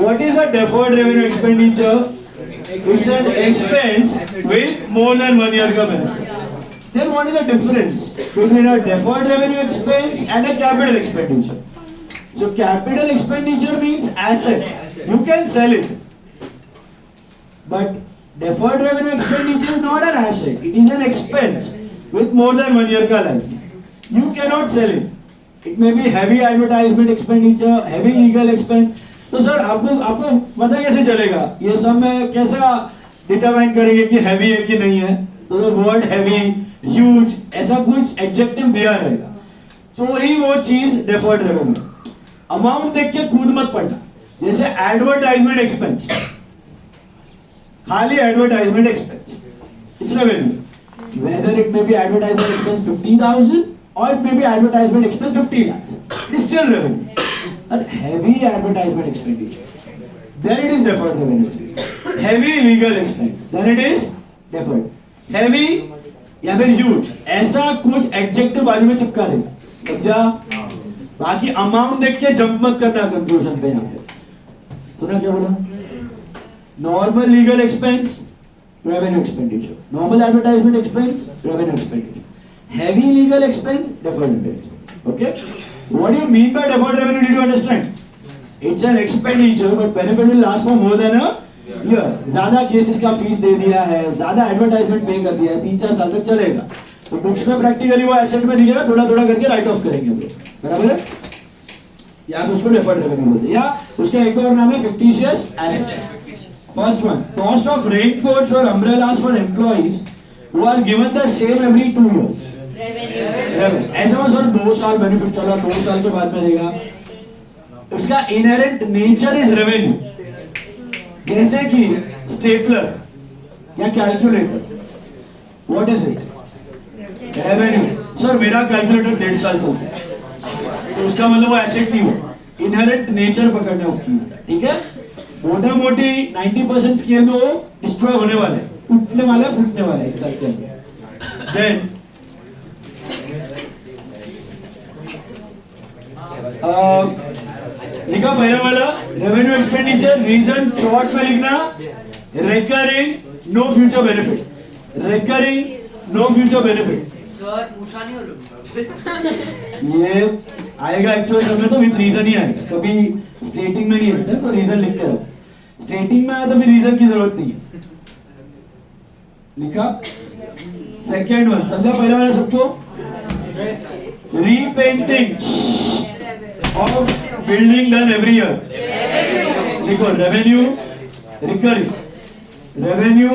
What is a deferred revenue expenditure? It's an expense with more than 1 year का benefit। Then what is the difference between a deferred revenue expense and a capital expenditure? So capital expenditure means asset, you can sell it, but deferred revenue expenditure is not an asset, it is an expense with more than 1 year का life। You cannot sell it. It may be heavy advertisement expenditure, heavy legal expense। तो sir आपको पता कैसे चलेगा ये सब में कैसा डिटरमाइन करेंगे कि हैवी है कि नहीं है? तो वर्ड हैवी, ह्यूज ऐसा कुछ एडजेक्टिव दिया रहेगा, तो ही वो चीज डेफर्ड रेवेन्यू। अमाउंट देख के कूद मत पड़ना, जैसे एडवर्टाइजमेंट एक्सपेंस, खाली advertisement expense it's revenue, whether it may be advertisement expense 50,000 or it may be advertisement expense 50 lakhs, it is still revenue। And heavy advertisement expenditure, then it is deferred revenue। heavy legal expense, then it is deferred। heavy या फिर huge ऐसा कुछ adjective बाजू में चिपका देगा, समझा? बाकी अमाउंट देख के जंप मत करना कंक्लूजन पे। यहाँ पे सुना क्या बोला? Normal legal expense revenue expenditure, normal advertisement expense revenue expenditure, heavy legal expense deferred revenue expense। okay, what do you mean by deferred revenue? Did you understand? It's an expenditure but benefit will last for more than a year। ज्यादा cases का fees दे दिया है, ज्यादा advertisement पे कर दिया है, 3-4 साल तक चलेगा, तो बुक्स में प्रैक्टिकली वो एसेट में दिखेगा, थोड़ा थोड़ा करके राइट ऑफ करेंगे हम लोग, बराबर है? या तो उसको डेफर्ड रेवेन्यू बोलते हैं, या उसका एक और नाम है fictitious asset. First one, cost of raincoats और umbrellas for employees who are given the same every 2 years। ऐसा में सर 2 साल बेनिफिट चला, 2 साल के बाद मिलेगा, उसका इनहेरेंट नेचर इज रेवेन्यू। जैसे कि स्टेपलर या calculator, what is it? Revenue. Sir मेरा कैलकुलेटर 1.5 साल चलता है, तो उसका मतलब वो एसेट नहीं हुआ, इनहेरेंट नेचर पकड़ना उस चीज का, ठीक है? मोटा मोटी 90% स्केल में वो डिस्ट्रॉय होने वाला है, टूटने वाला है, फूटने वाला है एक साथ के अंदर। देन लिखा पहला वाला रेवेन्यू एक्सपेंडिचर, रीजन शॉर्ट में लिखना recurring no future benefit, recurring no future benefit. Sir पूछा नहीं हो लोग ये आएगा एक्चुअल समय तो विद रीजन ही आएगा, कभी स्टेटिंग में नहीं आता, तो रीजन लिख के रखो। स्टेटिंग में आया तो फिर रीजन की जरूरत नहीं है, लिखा। सेकेंड वन समझा पहला वाला सबको? Repainting of building done every year, लिखो revenue recurring, revenue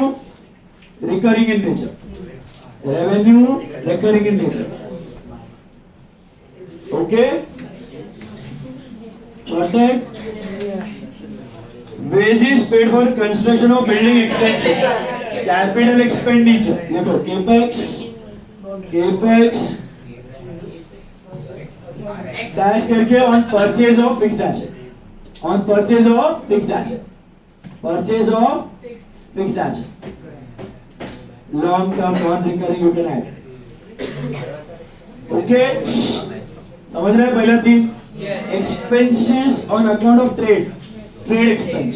recurring in nature, revenue recurring in nature. Okay, sorted। wages paid for construction of building extension, capital expenditure, देखो capex, capex dash करके on purchase of fixed asset, on purchase of fixed asset, purchase of fixed asset, long term non recurring you can add। okay, समझ रहे हैं पहला तीन? expenses on account of trade, trade expense,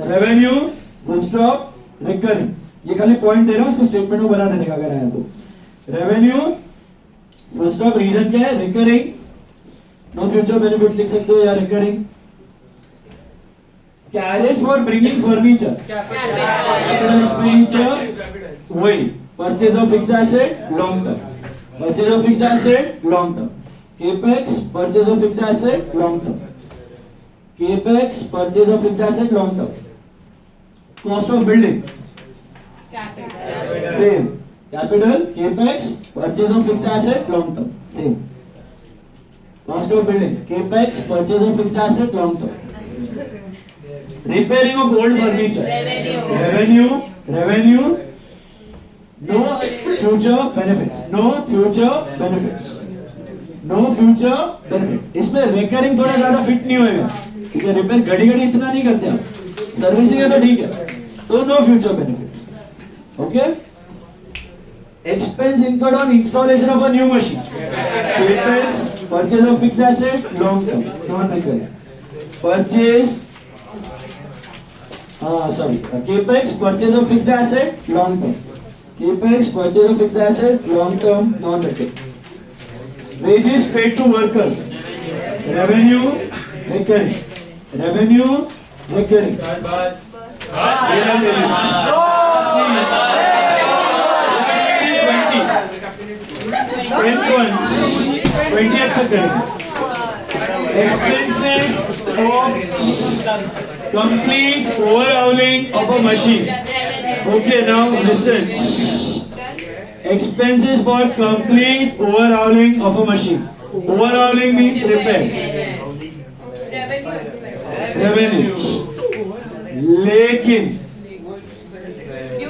revenue full stop, recurring, ये खाली point दे रहा हूँ, इसको स्टेटमेंट में बना देने का अगर आया तो। रेवेन्यू फुल स्टॉप, रीजन क्या है? रिकरिंग, नो फ्यूचर बेनिफिट लिख सकते हो या recurring. Carriage for bringing furniture, capital expenditure, वही purchase of fixed asset long term, purchase of fixed asset long term, capex purchase of fixed asset long term, capex purchase of fixed asset long term, cost of building Capital. Same. Capital, capex, purchase of fixed asset, long term. Same. Cost of building, capex, purchase of fixed asset, long term. Repairing of old furniture. Revenue. No future benefits. इसमें repairing थोड़ा ज्यादा fit नहीं होएगा, ठीक है? Repair घड़ी इतना नहीं करते आप, सर्विसिंग है तो ठीक है, तो no future benefits. Okay. Expense incurred on installation of a new machine. Capex, purchase of fixed asset, long term, non-recurring. Capex, purchase of fixed asset, long term. Capex, purchase of fixed asset, long term, non-recurring. Wages paid to workers. Revenue, recurring. Expenses of complete overhauling of a machine. Okay, now listen. Expenses for complete overhauling of a machine. Overhauling means repair. Revenue. लेकिन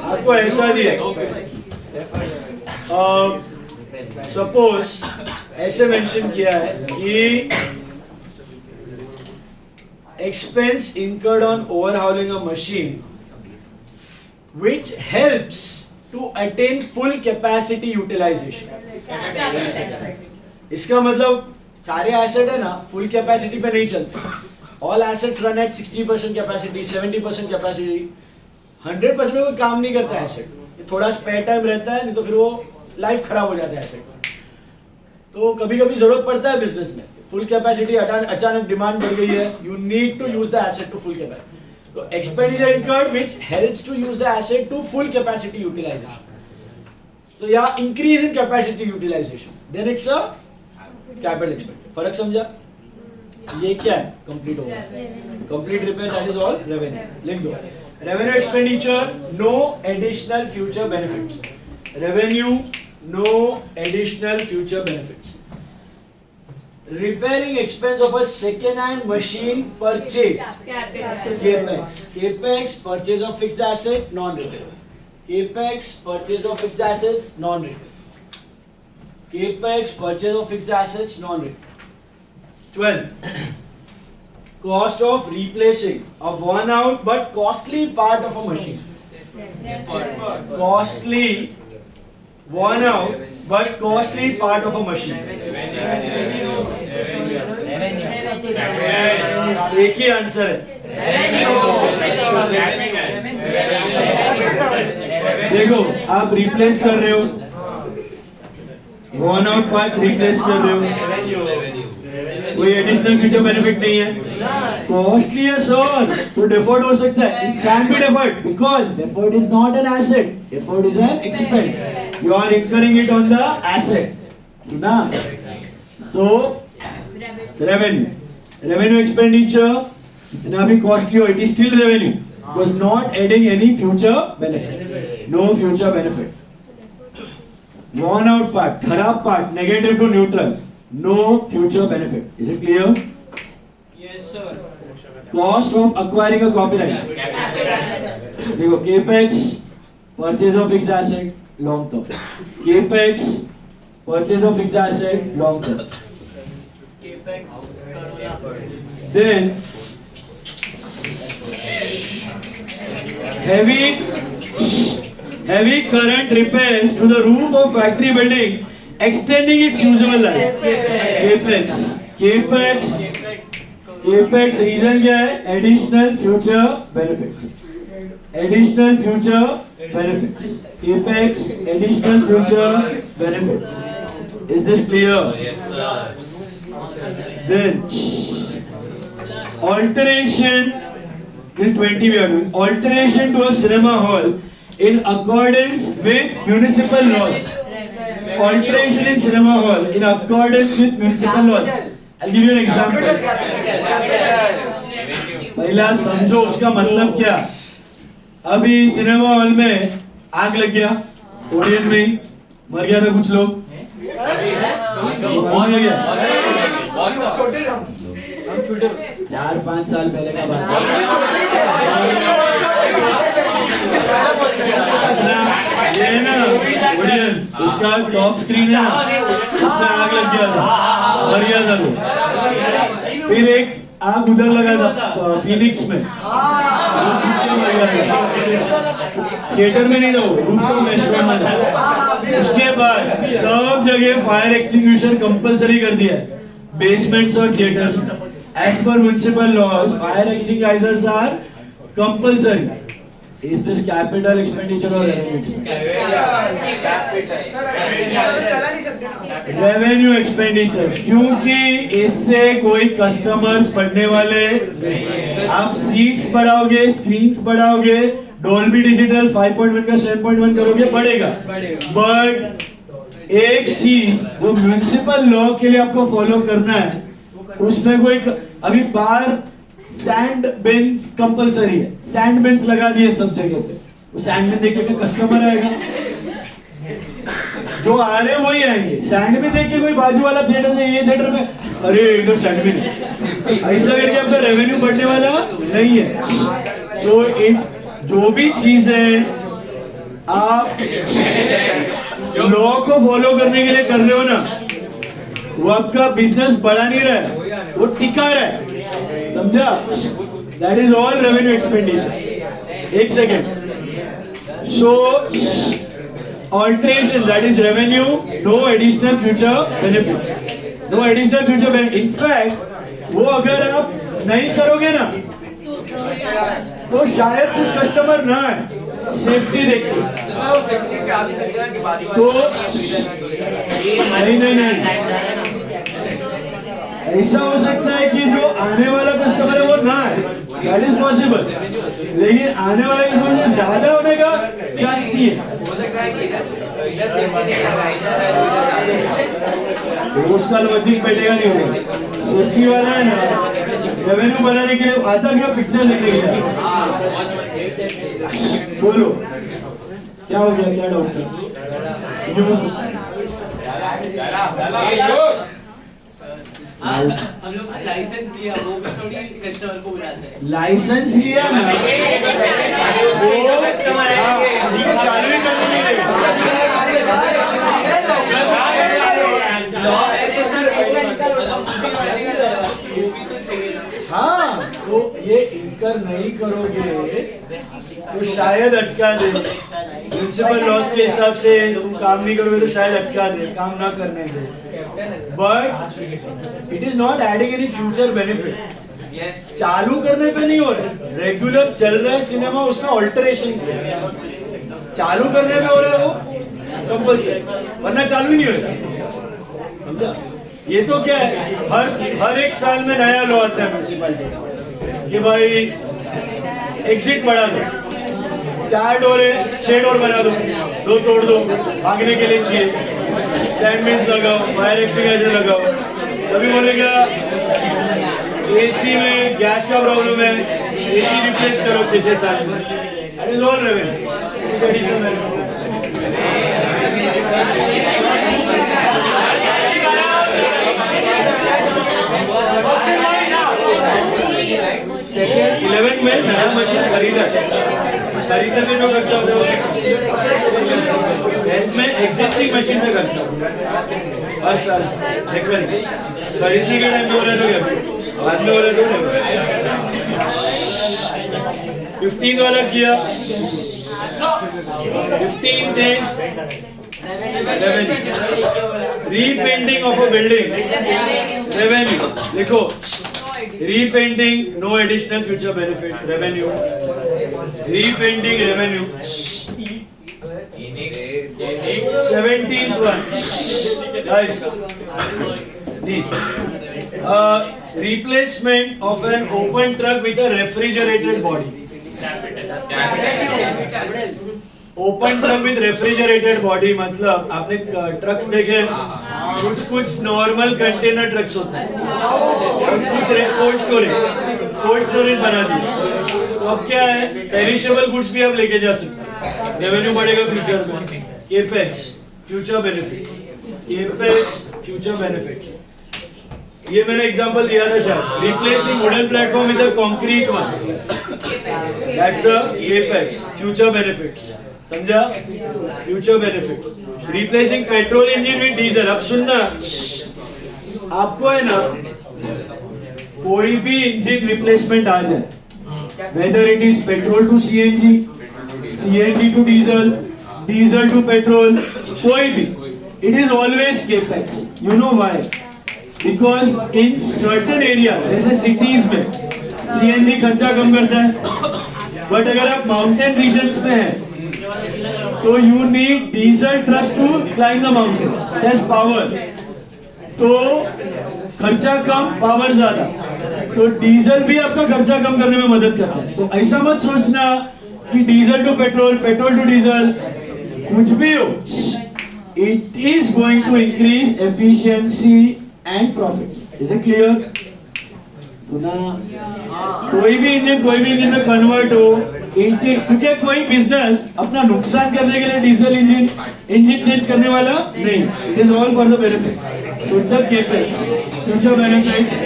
आपको ऐसा दिया suppose ऐसे mention किया है कि expense incurred on overhauling a machine which helps to attain full capacity utilization. इसका मतलब सारे एसेट है ना फुल कैपेसिटी पे नहीं चलते. All assets run at 60% capacity, 70% capacity, 100% में कोई काम नहीं करता है एसेट. थोड़ा स्पेयर टाइम रहता है, नहीं तो फिर वो लाइफ खराब हो जाता है एसेट. तो कभी कभी जरूरत पड़ता है बिजनेस में, फुल कैपेसिटी अचानक डिमांड बढ़ गई है, you need to use the asset to full capacity. तो expenditure incurred which helps to use the asset to full capacity utilization. तो या increase in capacity utilization, then it's a capital expenditure. फर्क समझा? ये क्या है? कंप्लीट होगा. Complete repair, that is all revenue. लिख दो. Revenue expenditure, no additional future benefits. Revenue, no additional future benefits. Repairing expense of a second-hand machine purchased. Capex. Capex, purchase of fixed asset, non-recurring. Capex, purchase of fixed assets, non-recurring. Capex, purchase of fixed assets, non-recurring. 12th, cost of replacing a worn-out but costly part of a machine. Costly, worn-out but costly part of a machine. एक ही answer है. देखो, आप replace कर रहे हो, worn out part replace कर रहे हो, कोई एडिशनल फ्यूचर बेनिफिट नहीं है. कॉस्टली है सर, तो डेफर्ड हो सकता है. It can be deferred because deferred is not an asset, deferred is an expense. You are incurring it on the asset. सुना? So revenue expenditure इतना भी costly हो, it is still revenue because not adding any future benefit, no future benefit. Worn out part, खराब part, negative to neutral, no future benefit. Is it clear? Yes sir. Cost of acquiring a copyright. देखो, capex, purchase of fixed asset, long term. Capex, purchase of fixed asset, long term. Capex. Then heavy current repairs to the roof of factory building, extending its usable life. Capex reason क्या है? Additional future benefits. Capex, additional future benefits. Is this clear? Yes, sir. Then alteration, till 20 we are doing. Alteration to a cinema hall in accordance with municipal laws. Alteration in cinema hall in accordance with municipal laws. I'll give you an example. पहला समझो उसका मतलब क्या. अभी cinema hall में आग लग गया ओडियन में ही, मर गया था कुछ लोग, बहुत गया छोटे हम छोटे 4-5 साल पहले का बात है। ये ना ओडियन, उसका टॉप स्क्रीन है ना, उसमें आग लग गया था, मर गया था वो। फिर एक आग उधर लगा था फिनिक्स में, थिएटर में नहीं था वो, रूफटॉप रेस्टोरेंट में था। उसके बाद सब जगह फायर एक्सटिंग्विशर कंपलसरी कर दिया है, बेसमेंट्स और थिएटर्स में। As per municipal laws fire extinguishers are compulsory. Is this capital expenditure और रेवेन्यू एक्सपेंडिचर? क्योंकि इससे कोई कस्टमर्स बढ़ने वाले, आप सीट्स बढ़ाओगे, स्क्रीन्स बढ़ाओगे, डोल्बी डिजिटल 5.1 का 7.1 करोगे, बढ़ेगा। बट एक चीज जो म्युनिसिपल लॉ के लिए आपको फॉलो करना है, उसमें कोई अभी बाहर सैंड बिन्स कंपलसरी है, सैंड बिन्स लगा दिए सब जगह पे, वो सैंड बिन देख के कस्टमर आएगा, जो आ रहे हैं वही आएंगे। सैंड बिन देख के कोई बाजू वाला थिएटर में, ये थिएटर में अरे इधर सैंड बिन है, ऐसा करके आपका रेवेन्यू बढ़ने वाला नहीं है। सो जो भी चीज है आप लॉ को फॉलो करने के लिए कर रहे हो ना, वो आपका बिजनेस बढ़ा नहीं रहा है, वो टिका रहा है, समझा? That is all revenue expenditure. एक second. So alteration, that is revenue, no additional future benefit, no additional future benefit. In fact वो अगर आप नहीं करोगे ना तो शायद कुछ कस्टमर ना आए, सेफ्टी देखते तो नहीं, ऐसा हो सकता है कि जो आने वाला कस्टमर है वो ना आए, दैट इज पॉसिबल, लेकिन आने वाले कस्टमर से ज्यादा होने का चांस नहीं है। हो सकता है कि इधर सेफ्टी देखा उसका लॉजिक बैठेगा नहीं होगा। सेफ्टी वाला है ना, रेवेन्यू बनाने के लिए आता क्या, पिक्चर देखने के लिए। बोलो क्या हो गया, क्या डॉक्टर? हम लोग लाइसेंस लिया, वो भी थोड़ी कस्टमर को बुलाते हैं। लाइसेंस लिया ना, वो चालू ही करने नहीं देगा। हाँ, तो ये इनकर नहीं करोगे तो शायद अटका दे, म्युनिसिपल लॉस के हिसाब से तुम काम नहीं करोगे तो शायद अटका दे, काम ना करने दे। But it is not adding any future benefit. चालू करने पे नहीं हो रहा, रेगुलर चल रहा है सिनेमा, उसमें ऑल्टरेशन चालू करने पे हो रहा है वो कंपल्सरी, वरना चालू ही नहीं होता, समझा? ये तो क्या है, हर एक साल में नया लॉ आता है म्युनिसिपैलिटी का कि भाई एग्जिट बढ़ा दो, 4 डोर है 6 डोर बना दो, 2 तोड़ दो, भागने के लिए चाहिए, सैंडविच लगाओ, फायर एक्सटिंग्विशर लगाओ। कभी बोलेगा एसी में गैस का प्रॉब्लम है, एसी रिप्लेस करो 6-6 साल में, अरे लोन रेवेन्यू। सेकेंड 11 में नया मशीन खरीदा के जो खर्चा होता है वो 10th में एग्जिस्टिंग मशीन पे खर्चा हर साल खरीदने के टाइम में हो रहा है तो क्या, बाद में हो रहा है तो 15 वाला किया, 15 days repainting of a building revenue. देखो repainting no additional future benefit revenue, repainting revenue। 17th one guys, this replacement of an open truck with a refrigerated body। Open truck with refrigerated body मतलब आपने trucks देखे, कुछ normal container trucks होते हैं, cold storage बना दी, तो अब क्या है, पेरिशेबल गुड्स भी आप लेके जा सकते हैं, रेवेन्यू बढ़ेगा फ्यूचर में, capex future benefits, capex future benefits. ये मैंने एग्जांपल दिया था शायद, replacing wooden platform with a concrete one, that's a capex future benefits, समझा? Future benefits. Replacing petrol engine with diesel. अब सुनना, आपको है ना कोई भी इंजन रिप्लेसमेंट आ जाए, whether it is petrol to CNG, CNG to diesel, diesel to petrol, कोई भी, it is always capex. You know why? Because in certain area, जैसे cities में CNG खर्चा कम करता है, but अगर आप mountain regions में हैं, तो you need diesel trucks to climb the mountain. That's power. तो खर्चा कम, पावर ज्यादा, तो डीजल भी आपका खर्चा कम करने में मदद करता है। तो ऐसा मत सोचना कि diesel to petrol, petrol to diesel, कुछ भी हो, it is going to increase efficiency and profits. Is it clear? सुना? कोई भी इंजन में कन्वर्ट हो, क्योंकि कोई बिजनेस अपना नुकसान करने के लिए डीजल इंजन चेंज करने वाला नहीं, it is all for the benefit. So it's a capex, future benefits.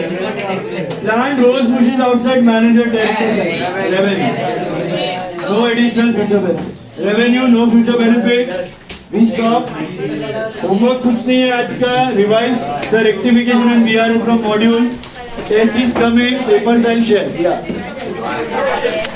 Plant rose bushes outside manager director. Revenue. No additional future benefit. Revenue, no future benefit. We stop. Homework कुछ नहीं है आज का. Revise the rectification and VRS from module. Test is coming. Papers I'll share. Yeah.